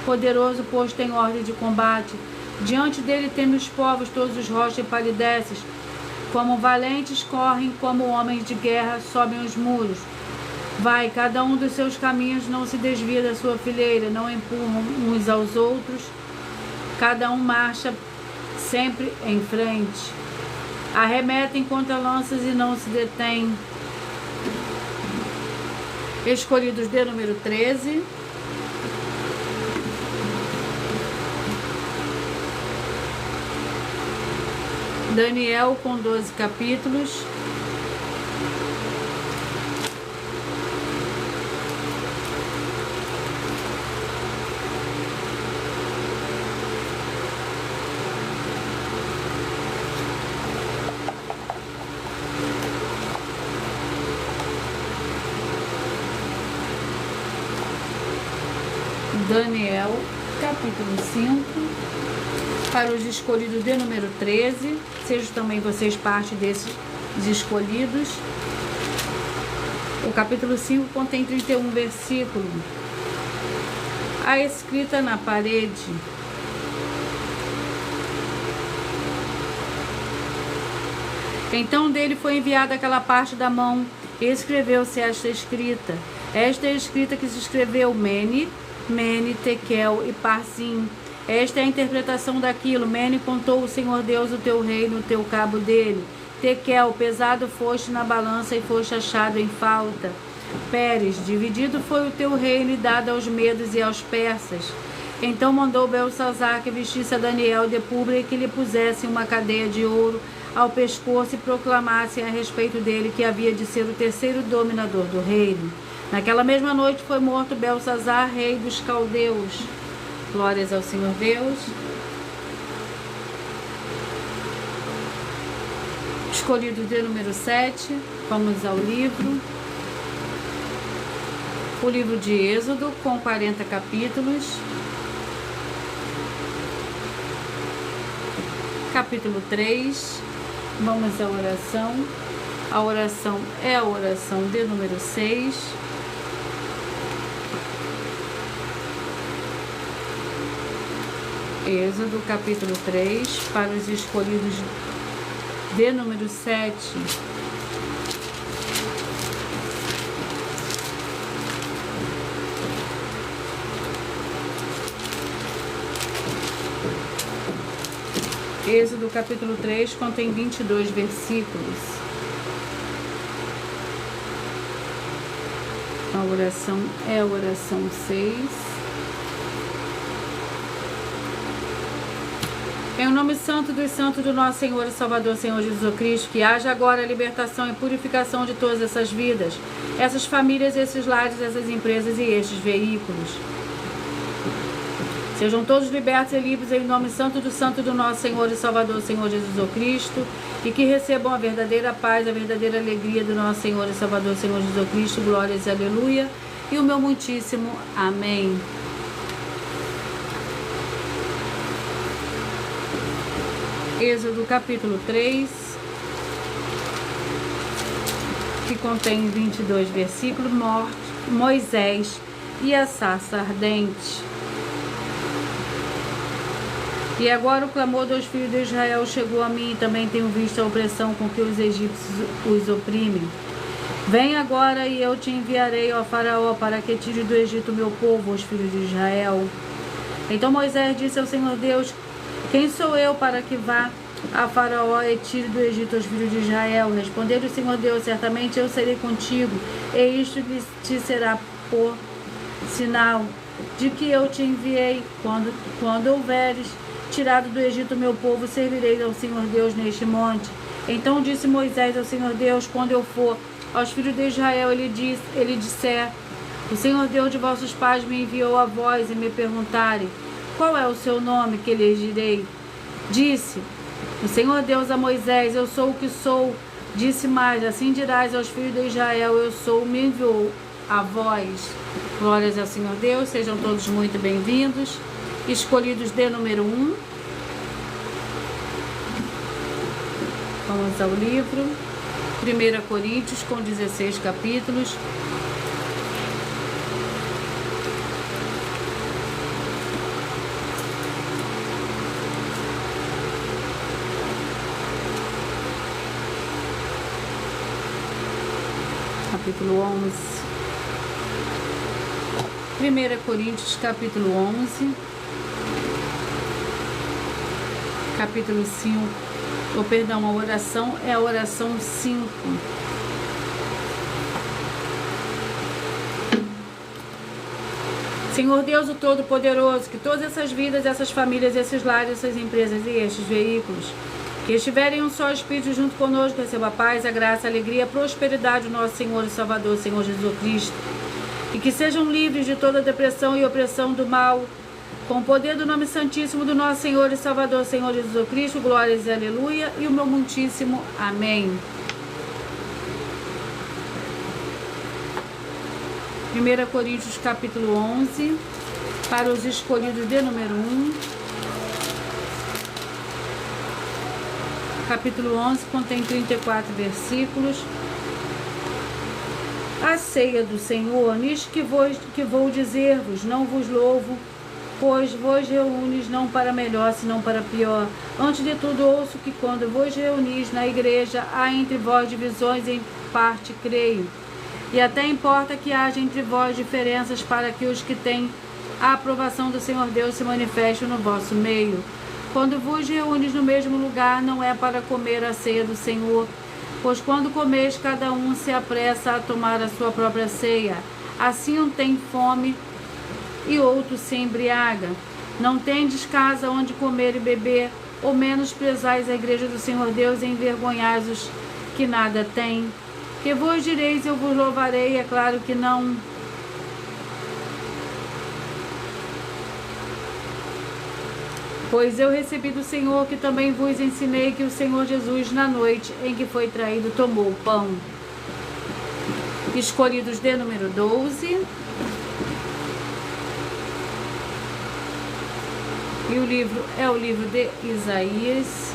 poderoso posto em ordem de combate. Diante dele temem os povos, todos os rochas empalidecem. Como valentes correm, como homens de guerra sobem os muros. Vai, cada um dos seus caminhos, não se desvia da sua fileira, não empurram uns aos outros, cada um marcha sempre em frente. Arremetem contra lanças e não se detêm. Escolhidos de número 13. Daniel com 12 capítulos. Daniel, capítulo 5, para os escolhidos de número 13, sejam também vocês parte desses escolhidos. O capítulo 5 contém 31 versículos. A escrita na parede. Então dele foi enviada aquela parte da mão, e escreveu-se esta escrita. Esta é a escrita que se escreveu Mene, Tekel e Parsim. Esta é a interpretação daquilo. Mene, contou o Senhor Deus o teu reino, o teu cabo dele. Tekel, pesado foste na balança e foste achado em falta. Pérez, dividido foi o teu reino e dado aos medos e aos persas. Então mandou Belsazar que vestisse a Daniel de púrpura e que lhe pusessem uma cadeia de ouro ao pescoço e proclamassem a respeito dele que havia de ser o terceiro dominador do reino. Naquela mesma noite foi morto Belsazar, rei dos caldeus. Glórias ao Senhor Deus. Escolhido de número 7, vamos ao livro. O livro de Êxodo, com 40 capítulos. Capítulo 3, vamos à oração. A oração é a oração de número 6. Êxodo, capítulo 3, para os escolhidos de número 7. Êxodo, capítulo 3, contém 22 versículos. A oração é a oração 6. Em o nome santo dos santos do nosso Senhor e Salvador, Senhor Jesus Cristo, que haja agora a libertação e purificação de todas essas vidas, essas famílias, esses lares, essas empresas e estes veículos. Sejam todos libertos e livres em nome santo do nosso Senhor e Salvador, Senhor Jesus Cristo, e que recebam a verdadeira paz, a verdadeira alegria do nosso Senhor e Salvador, Senhor Jesus Cristo. Glórias e aleluia. E o meu muitíssimo amém. Êxodo capítulo 3, que contém 22 versículos. Moisés e a sarça ardente. E agora o clamor dos filhos de Israel chegou a mim, e também tenho visto a opressão com que os egípcios os oprimem. Vem agora e eu te enviarei, ó Faraó, para que tire do Egito meu povo, os filhos de Israel. Então Moisés disse ao Senhor Deus: quem sou eu para que vá a Faraó e tire do Egito os filhos de Israel? Respondeu o Senhor Deus: certamente eu serei contigo, e isto te será por sinal de que eu te enviei. Quando houveres tirado do Egito meu povo, servirei ao Senhor Deus neste monte. Então disse Moisés ao Senhor Deus: quando eu for aos filhos de Israel, ele disser: o Senhor Deus de vossos pais me enviou a vós, e me perguntarem: qual é o seu nome? Que lhes direi? Disse o Senhor Deus a Moisés: eu sou o que sou. Disse mais: assim dirás aos filhos de Israel: eu sou, me enviou a vós. Glórias ao Senhor Deus, sejam todos muito bem-vindos. Escolhidos de número 1. Vamos ao livro 1 Coríntios, com 16 capítulos. Capítulo 11. 1 Coríntios, capítulo 11. Capítulo 5. A oração é a oração 5. Senhor Deus, o Todo-Poderoso, que todas essas vidas, essas famílias, esses lares, essas empresas e estes veículos que estiverem um só Espírito junto conosco, receba a paz, a graça, a alegria, a prosperidade do nosso Senhor e Salvador, Senhor Jesus Cristo, e que sejam livres de toda depressão e opressão do mal, com o poder do nome santíssimo do nosso Senhor e Salvador, Senhor Jesus Cristo, glórias e aleluia, e o meu muitíssimo amém. 1 Coríntios capítulo 11, para os escolhidos de número 1. Capítulo 11 contém 34 versículos. A ceia do Senhor, nisto que vou dizer-vos, não vos louvo, pois vos reunis não para melhor, senão para pior. Antes de tudo, ouço que quando vos reunis na igreja, há entre vós divisões, em parte creio. E até importa que haja entre vós diferenças, para que os que têm a aprovação do Senhor Deus se manifestem no vosso meio. Quando vos reunis no mesmo lugar, não é para comer a ceia do Senhor, pois quando comeis, cada um se apressa a tomar a sua própria ceia. Assim um tem fome e outro se embriaga. Não tendes casa onde comer e beber, ou menosprezais a igreja do Senhor Deus e envergonhais os que nada têm. Que vos direis: eu vos louvarei? É claro que não. Pois eu recebi do Senhor, que também vos ensinei, que o Senhor Jesus, na noite em que foi traído, tomou o pão. Escolhidos de número 12. E o livro é o livro de Isaías.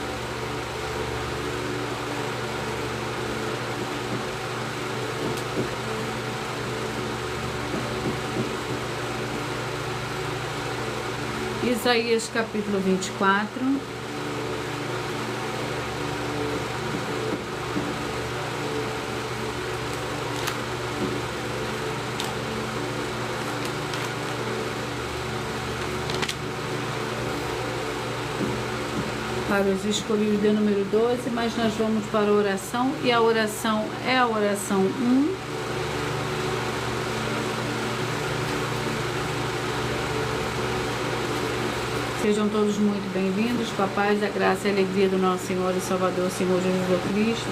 Isaías capítulo 24. Para os escolhidos de número 12, mas nós vamos para a oração, e a oração é a oração 1. Sejam todos muito bem-vindos, com a paz, a graça e a alegria do nosso Senhor e Salvador, Senhor Jesus Cristo.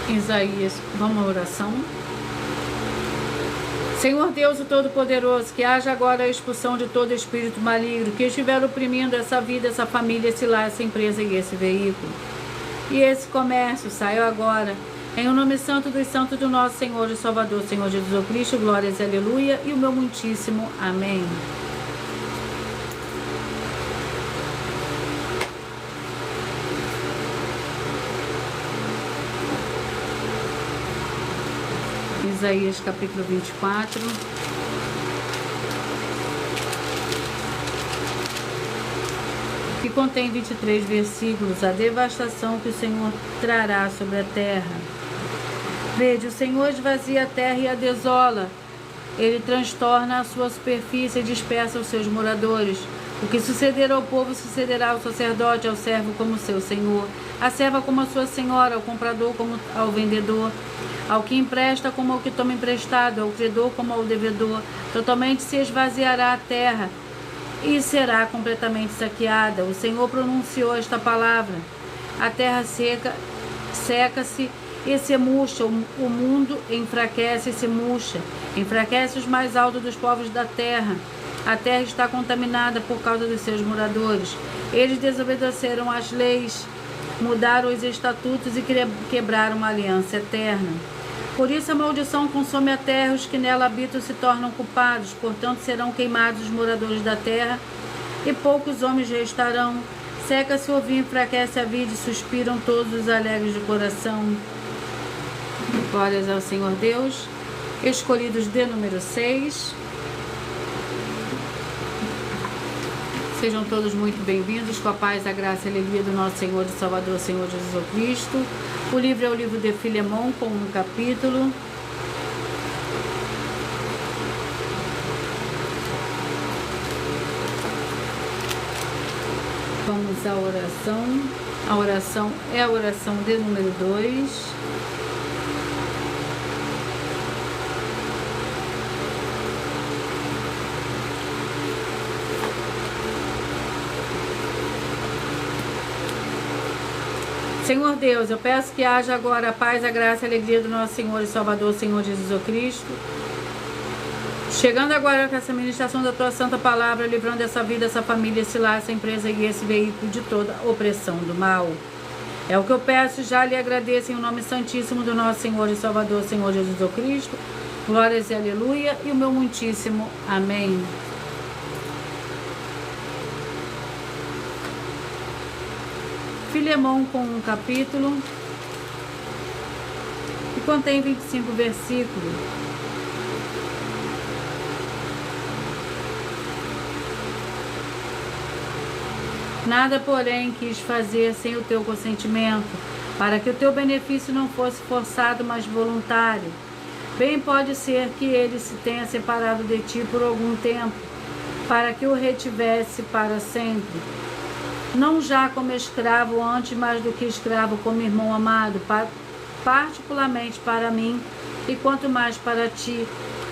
Isaías, vamos à oração. Senhor Deus, o Todo-Poderoso, que haja agora a expulsão de todo espírito maligno que estiver oprimindo essa vida, essa família, esse lar, essa empresa e esse veículo. E esse comércio saiu agora, em o nome santo dos santos do nosso Senhor e Salvador, Senhor Jesus Cristo, glórias e aleluia, e o meu muitíssimo amém. Isaías capítulo 24. contém 23 versículos, a devastação que o Senhor trará sobre a terra. Vede, o Senhor esvazia a terra e a desola. Ele transtorna a sua superfície e dispersa os seus moradores. O que suceder ao povo sucederá ao sacerdote, ao servo como seu senhor, à serva como a sua senhora, ao comprador como ao vendedor, ao que empresta como ao que toma emprestado, ao credor como ao devedor. Totalmente se esvaziará a terra e será completamente saqueada. O Senhor pronunciou esta palavra. A terra seca-se e se murcha, o mundo enfraquece e se murcha, enfraquece os mais altos dos povos da terra. A terra está contaminada por causa dos seus moradores. Eles desobedeceram às leis, mudaram os estatutos e quebraram a aliança eterna. Por isso a maldição consome a terra, os que nela habitam se tornam culpados, portanto serão queimados os moradores da terra, e poucos homens restarão. Seca-se o vinho, enfraquece a vide, suspiram todos os alegres de coração. Glórias ao Senhor Deus. Escolhidos de número 6. Sejam todos muito bem-vindos, com a paz, a graça e a alegria do nosso Senhor e Salvador, Senhor Jesus Cristo. O livro é o livro de Filemão, com um capítulo. Vamos à oração. A oração é a oração de número 2. Senhor Deus, eu peço que haja agora a paz, a graça e a alegria do nosso Senhor e Salvador, Senhor Jesus Cristo. Chegando agora com essa ministração da Tua Santa Palavra, livrando essa vida, essa família, esse lar, essa empresa e esse veículo de toda opressão do mal. É o que eu peço, já lhe agradeço em nome santíssimo do nosso Senhor e Salvador, Senhor Jesus Cristo. Glórias e aleluia e o meu muitíssimo amém. Filemão, com um capítulo, que contém 25 versículos. Nada, porém, quis fazer sem o teu consentimento, para que o teu benefício não fosse forçado, mas voluntário. Bem pode ser que ele se tenha separado de ti por algum tempo, para que o retivesse para sempre. Não já como escravo, antes mais do que escravo, como irmão amado, particularmente para mim, e quanto mais para ti.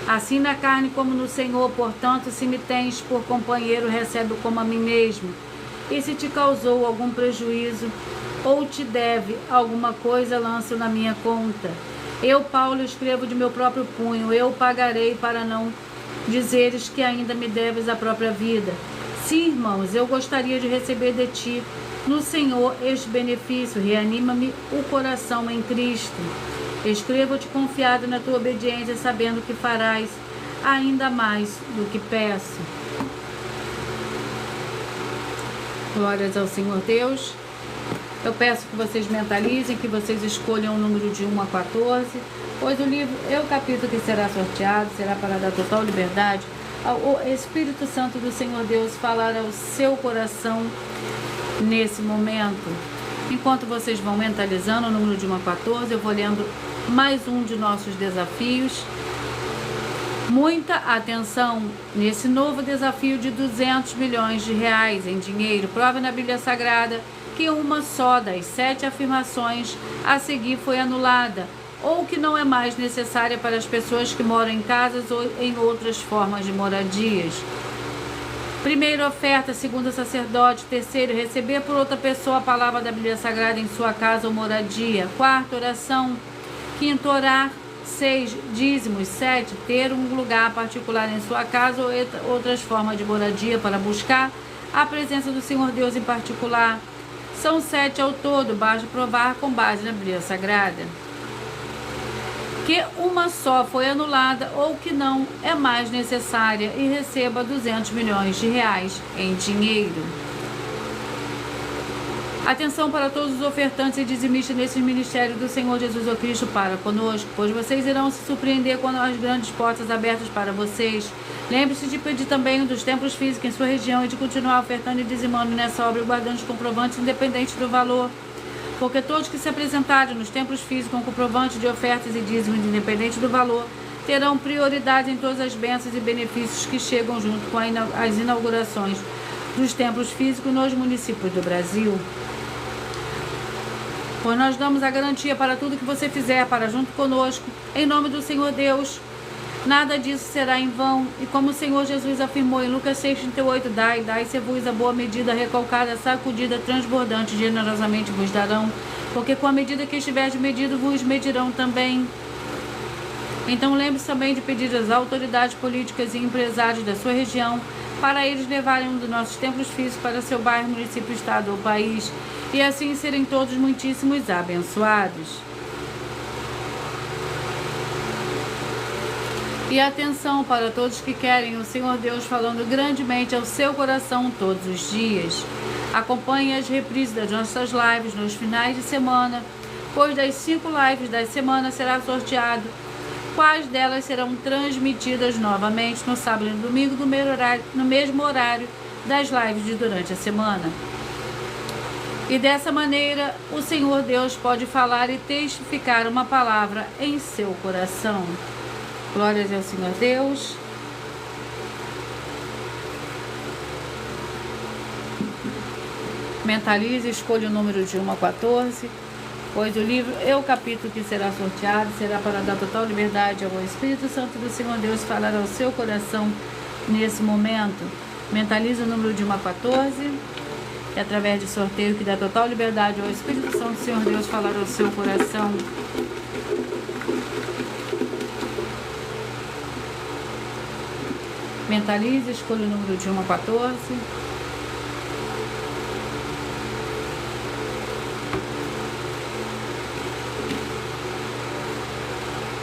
Assim na carne como no Senhor, portanto, se me tens por companheiro, recebe como a mim mesmo. E se te causou algum prejuízo, ou te deve alguma coisa, lança na minha conta. Eu, Paulo, escrevo de meu próprio punho, eu pagarei, para não dizeres que ainda me deves a própria vida. Sim, irmãos, eu gostaria de receber de ti, no Senhor, este benefício. Reanima-me o coração em Cristo. Escrevo-te confiado na tua obediência, sabendo que farás ainda mais do que peço. Glórias ao Senhor Deus. Eu peço que vocês mentalizem, que vocês escolham o número de 1 a 14, pois o livro é o capítulo que será sorteado, será para dar total liberdade ao Espírito Santo do Senhor Deus falar ao seu coração nesse momento. Enquanto vocês vão mentalizando o número de 1 a 14, eu vou lendo mais um de nossos desafios. Muita atenção nesse novo desafio de 200 milhões de reais em dinheiro. Prova na Bíblia Sagrada que uma só das 7 afirmações a seguir foi anulada, ou que não é mais necessária para as pessoas que moram em casas ou em outras formas de moradias. Primeiro, oferta. Segundo, sacerdote. Terceiro, receber por outra pessoa a palavra da Bíblia Sagrada em sua casa ou moradia. Quarto, oração. Quinto, orar. 6, dízimos. 7, ter um lugar particular em sua casa ou outras formas de moradia para buscar a presença do Senhor Deus em particular. São 7 ao todo, basta provar com base na Bíblia Sagrada que uma só foi anulada ou que não é mais necessária e receba 200 milhões de reais em dinheiro. Atenção para todos os ofertantes e dizimistas nesses ministérios do Senhor Jesus o Cristo para conosco, pois vocês irão se surpreender quando as grandes portas abertas para vocês. Lembre-se de pedir também dos templos físicos em sua região e de continuar ofertando e dizimando nessa obra, guardando os comprovantes independentes do valor. Porque todos que se apresentarem nos templos físicos com comprovantes de ofertas e dízimos independente do valor, terão prioridade em todas as bênçãos e benefícios que chegam junto com as inaugurações dos templos físicos nos municípios do Brasil. Pois nós damos a garantia para tudo que você fizer para junto conosco, em nome do Senhor Deus. Nada disso será em vão, e como o Senhor Jesus afirmou em Lucas 6,38, dai-se-vos a boa medida, recalcada, sacudida, transbordante, generosamente vos darão, porque com a medida que estiver medido, vos medirão também. Então lembre-se também de pedir às autoridades políticas e empresários da sua região, para eles levarem um dos nossos templos físicos para seu bairro, município, estado ou país, e assim serem todos muitíssimos abençoados. E atenção para todos que querem o Senhor Deus falando grandemente ao seu coração todos os dias. Acompanhe as reprises das nossas lives nos finais de semana, pois das 5 lives da semana será sorteado quais delas serão transmitidas novamente no sábado e no domingo no mesmo horário das lives de durante a semana. E dessa maneira, o Senhor Deus pode falar e testificar uma palavra em seu coração. Glórias ao Senhor Deus. Mentalize, escolha o número de 1 a 14, pois o livro e o capítulo que será sorteado será para dar total liberdade ao Espírito Santo do Senhor Deus falar ao seu coração nesse momento. Mentalize o número de 1 a 14, e através de sorteio que dá total liberdade ao Espírito Santo do Senhor Deus falar ao seu coração. Mentalize, escolha o número de 1 a 14.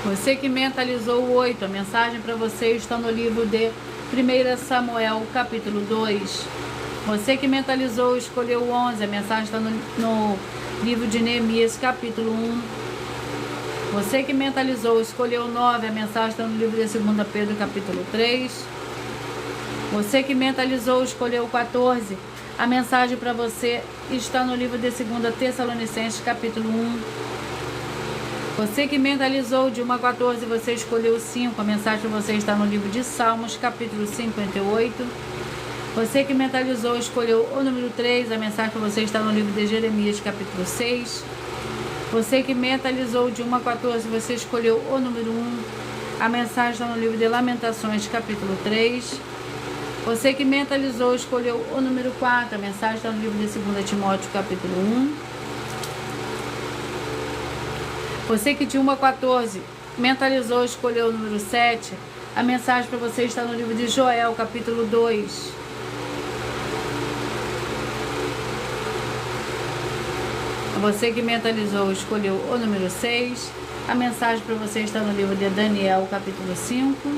Você que mentalizou o 8, a mensagem para você está no livro de 1 Samuel, capítulo 2. Você que mentalizou e escolheu o 11, a mensagem está no livro de Neemias, capítulo 1. Você que mentalizou e escolheu o 9, a mensagem está no livro de 2 Pedro, capítulo 3. Você que mentalizou e escolheu o 14, a mensagem para você está no livro de 2 Tessalonicenses, capítulo 1. Você que mentalizou de 1 a 14, você escolheu o 5, a mensagem para você está no livro de Salmos, capítulo 58. Você que mentalizou e escolheu o número 3, a mensagem para você está no livro de Jeremias, capítulo 6. Você que mentalizou de 1 a 14, você escolheu o número 1, a mensagem está no livro de Lamentações, capítulo 3. Você que mentalizou e escolheu o número 4, a mensagem está no livro de 2 Timóteo, capítulo 1. Você que de 1 a 14 mentalizou e escolheu o número 7, a mensagem para você está no livro de Joel, capítulo 2. Você que mentalizou e escolheu o número 6, a mensagem para você está no livro de Daniel, capítulo 5.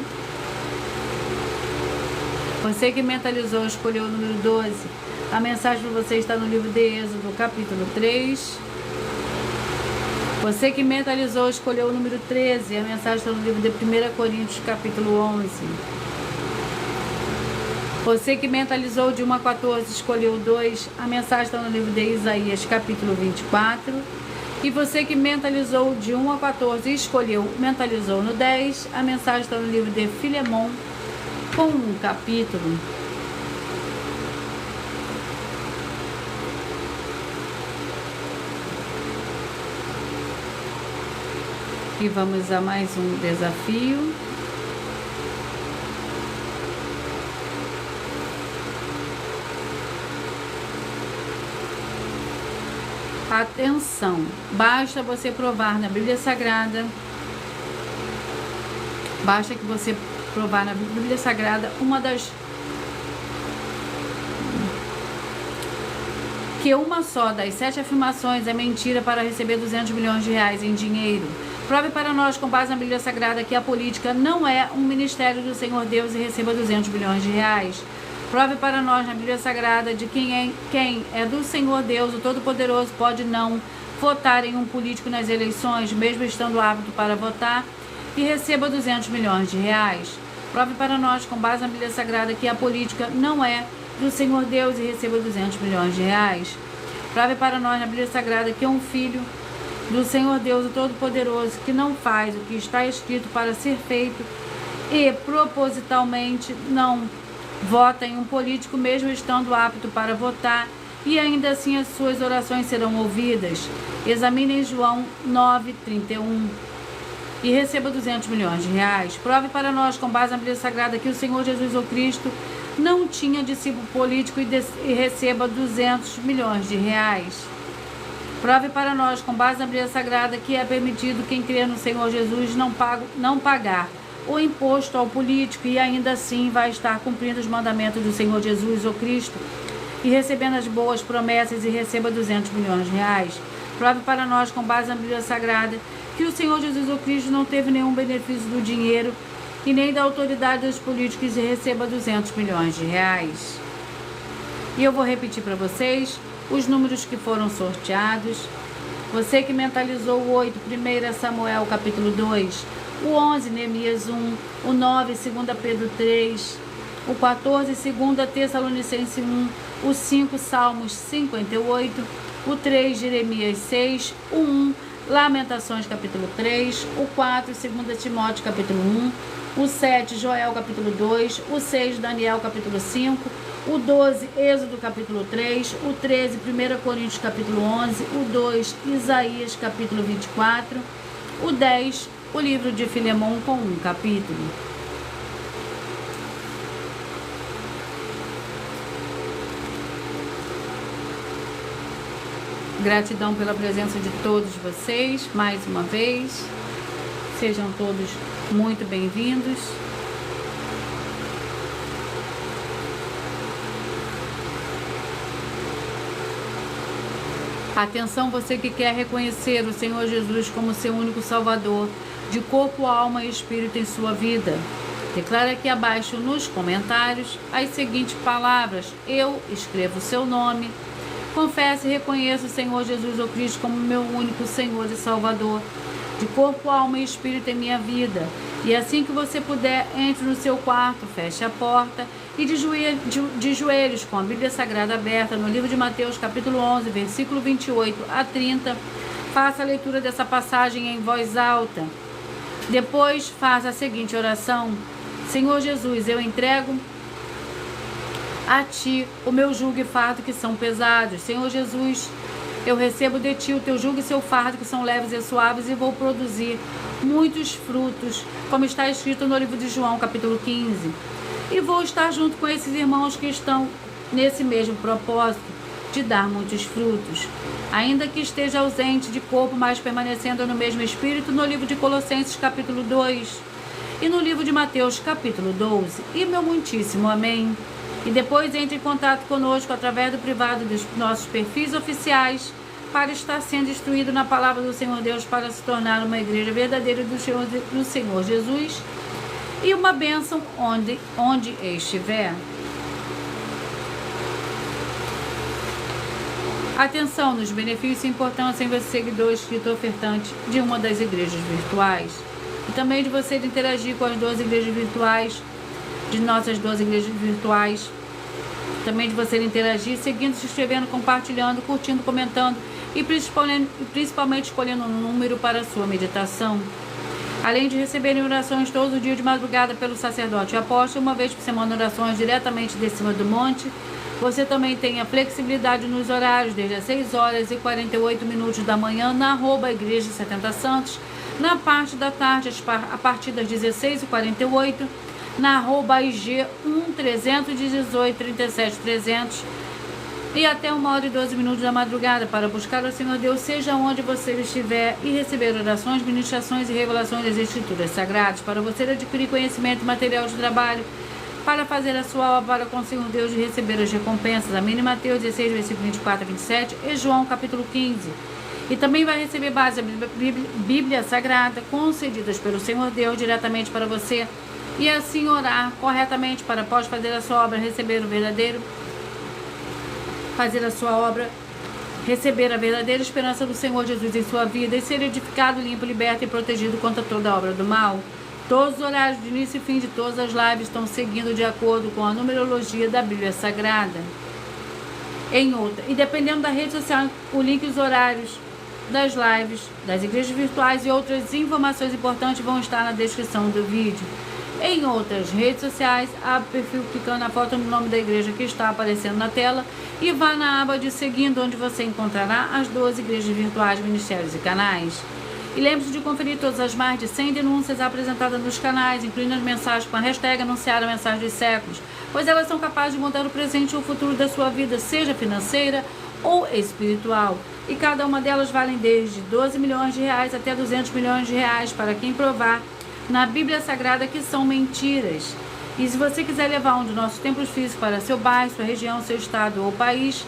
Você que mentalizou e escolheu o número 12, a mensagem para você está no livro de Êxodo, capítulo 3. Você que mentalizou e escolheu o número 13, a mensagem está no livro de 1 Coríntios, capítulo 11. Você que mentalizou de 1 a 14, escolheu o 2, a mensagem está no livro de Isaías, capítulo 24. E você que mentalizou de 1 a 14 e mentalizou no 10, a mensagem está no livro de Filemon, com um capítulo. E vamos a mais um desafio. Atenção, basta você provar na Bíblia Sagrada, basta que você provar na Bíblia Sagrada que uma só das 7 afirmações é mentira para receber 200 milhões de reais em dinheiro. Prove para nós, com base na Bíblia Sagrada, que a política não é um ministério do Senhor Deus e receba 200 milhões de reais. Prove para nós na Bíblia Sagrada de quem é do Senhor Deus, o Todo-Poderoso, pode não votar em um político nas eleições, mesmo estando apto para votar, e receba 200 milhões de reais. Prove para nós, com base na Bíblia Sagrada, que a política não é do Senhor Deus e receba 200 milhões de reais. Prove para nós na Bíblia Sagrada que é um filho do Senhor Deus, o Todo-Poderoso, que não faz o que está escrito para ser feito e propositalmente não vota em um político, mesmo estando apto para votar, e ainda assim as suas orações serão ouvidas. Examinem João 9:31 e receba 200 milhões de reais. Prove para nós, com base na Bíblia Sagrada, que o Senhor Jesus o Cristo não tinha discípulo político e receba 200 milhões de reais. Prove para nós, com base na Bíblia Sagrada, que é permitido quem crê no Senhor Jesus não pagar o imposto ao político e ainda assim vai estar cumprindo os mandamentos do Senhor Jesus ou Cristo e recebendo as boas promessas e receba 200 milhões de reais. Prove para nós, com base na Bíblia Sagrada, que o Senhor Jesus ou Cristo não teve nenhum benefício do dinheiro e nem da autoridade dos políticos e receba 200 milhões de reais. E eu vou repetir para vocês os números que foram sorteados. Você que mentalizou o 8, 1 Samuel capítulo 2, o 11, Neemias 1, o 9, 2 Pedro 3, o 14, 2 Tessalonicenses 1, o 5, Salmos 58, o 3, Jeremias 6, o 1, Lamentações capítulo 3, o 4, 2 Timóteo capítulo 1, o 7, Joel capítulo 2, o 6, Daniel capítulo 5, o 12, Êxodo capítulo 3, o 13, 1 Coríntios capítulo 11, o 2, Isaías capítulo 24, o 10, o livro de Filemão com um capítulo. Gratidão pela presença de todos vocês, mais uma vez. Sejam todos muito bem-vindos. Atenção, você que quer reconhecer o Senhor Jesus como seu único Salvador, de corpo, alma e espírito em sua vida. Declara aqui abaixo nos comentários as seguintes palavras: eu escrevo o seu nome. Confesse e reconheça o Senhor Jesus ou Cristo como meu único Senhor e Salvador, de corpo, alma e espírito em minha vida. E assim que você puder, entre no seu quarto, feche a porta e de joelhos com a Bíblia Sagrada aberta no livro de Mateus capítulo 11, versículo 28 a 30, faça a leitura dessa passagem em voz alta. Depois faça a seguinte oração: Senhor Jesus, eu entrego a Ti o meu jugo e fardo que são pesados. Senhor Jesus, eu recebo de Ti o Teu jugo e seu fardo que são leves e suaves e vou produzir muitos frutos, como está escrito no livro de João, capítulo 15. E vou estar junto com esses irmãos que estão nesse mesmo propósito de dar muitos frutos. Ainda que esteja ausente de corpo, mas permanecendo no mesmo espírito, no livro de Colossenses, capítulo 2, e no livro de Mateus, capítulo 12. E meu muitíssimo amém. E depois entre em contato conosco através do privado dos nossos perfis oficiais para estar sendo instruído na palavra do Senhor Deus, para se tornar uma igreja verdadeira do Senhor Jesus e uma bênção onde estiver. Atenção nos benefícios e importância em você, seguidor, inscrito, ofertante de uma das igrejas virtuais. E também de você interagir com as 12 igrejas virtuais, de nossas 12 igrejas virtuais. Também de você interagir, seguindo, se inscrevendo, compartilhando, curtindo, comentando e principalmente escolhendo um número para a sua meditação. Além de receberem orações todos os dias de madrugada pelo sacerdote e apóstolo, uma vez por semana orações diretamente de cima do monte, você também tem a flexibilidade nos horários, desde as 6 horas e 48 minutos da manhã, na @Igreja 70 Santos, na parte da tarde, a partir das 16h48, na @IG 1-318 37 300 e até 1h12 da madrugada, para buscar o Senhor Deus, seja onde você estiver, e receber orações, ministrações e revelações das Escrituras Sagradas, para você adquirir conhecimento e material de trabalho, para fazer a sua obra para com o Senhor Deus e receber as recompensas. Amém. Mateus 16, versículo 24 a 27 e João capítulo 15. E também vai receber base da Bíblia Sagrada, concedidas pelo Senhor Deus diretamente para você, e assim orar corretamente para, após fazer a sua obra, receber a verdadeira esperança do Senhor Jesus em sua vida e ser edificado, limpo, liberto e protegido contra toda obra do mal. Todos os horários de início e fim de todas as lives estão seguindo de acordo com a numerologia da Bíblia Sagrada. E dependendo da rede social, o link e os horários das lives, das igrejas virtuais e outras informações importantes vão estar na descrição do vídeo. Em outras redes sociais, abre o perfil clicando na foto no nome da igreja que está aparecendo na tela e vá na aba de seguindo, onde você encontrará as 12 igrejas virtuais, ministérios e canais. E lembre-se de conferir todas as mais de 100 denúncias apresentadas nos canais, incluindo as mensagens com a hashtag anunciar a mensagem dos séculos, pois elas são capazes de mudar o presente ou o futuro da sua vida, seja financeira ou espiritual. E cada uma delas vale desde 12 milhões de reais até 200 milhões de reais para quem provar na Bíblia Sagrada que são mentiras. E se você quiser levar um de nossos templos físicos para seu bairro, sua região, seu estado ou país,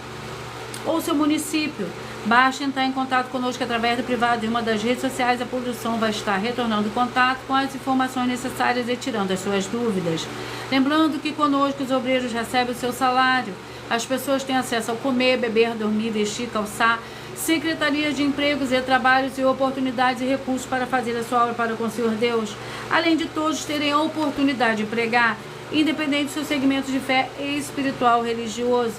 ou seu município, basta entrar em contato conosco através do privado de uma das redes sociais. A produção vai estar retornando o contato com as informações necessárias e tirando as suas dúvidas. Lembrando que conosco os obreiros recebem o seu salário, as pessoas têm acesso ao comer, beber, dormir, vestir, calçar, secretarias de empregos e trabalhos e oportunidades e recursos para fazer a sua obra para com o Senhor Deus, além de todos terem a oportunidade de pregar, independente do seu segmento de fé espiritual religioso,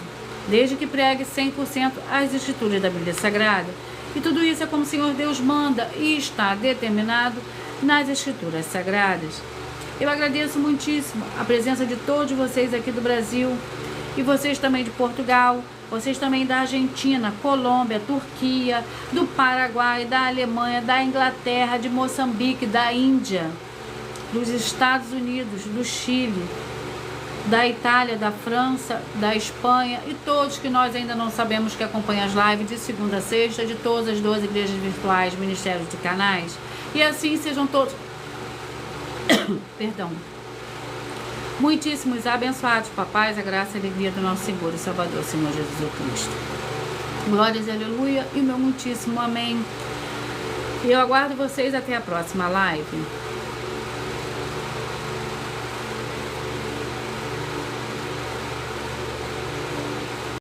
desde que pregue 100% as escrituras da Bíblia Sagrada. E tudo isso é como o Senhor Deus manda e está determinado nas escrituras sagradas. Eu agradeço muitíssimo a presença de todos vocês aqui do Brasil e vocês também de Portugal, vocês também da Argentina, Colômbia, Turquia, do Paraguai, da Alemanha, da Inglaterra, de Moçambique, da Índia, dos Estados Unidos, do Chile, da Itália, da França, da Espanha e todos que nós ainda não sabemos que acompanham as lives de segunda a sexta de todas as 12 igrejas virtuais, ministérios e canais. E assim sejam todos muitíssimos abençoados com a paz, a graça e a alegria do nosso Senhor e Salvador, Senhor Jesus Cristo. Glórias, aleluia e o meu muitíssimo amém. E eu aguardo vocês até a próxima live.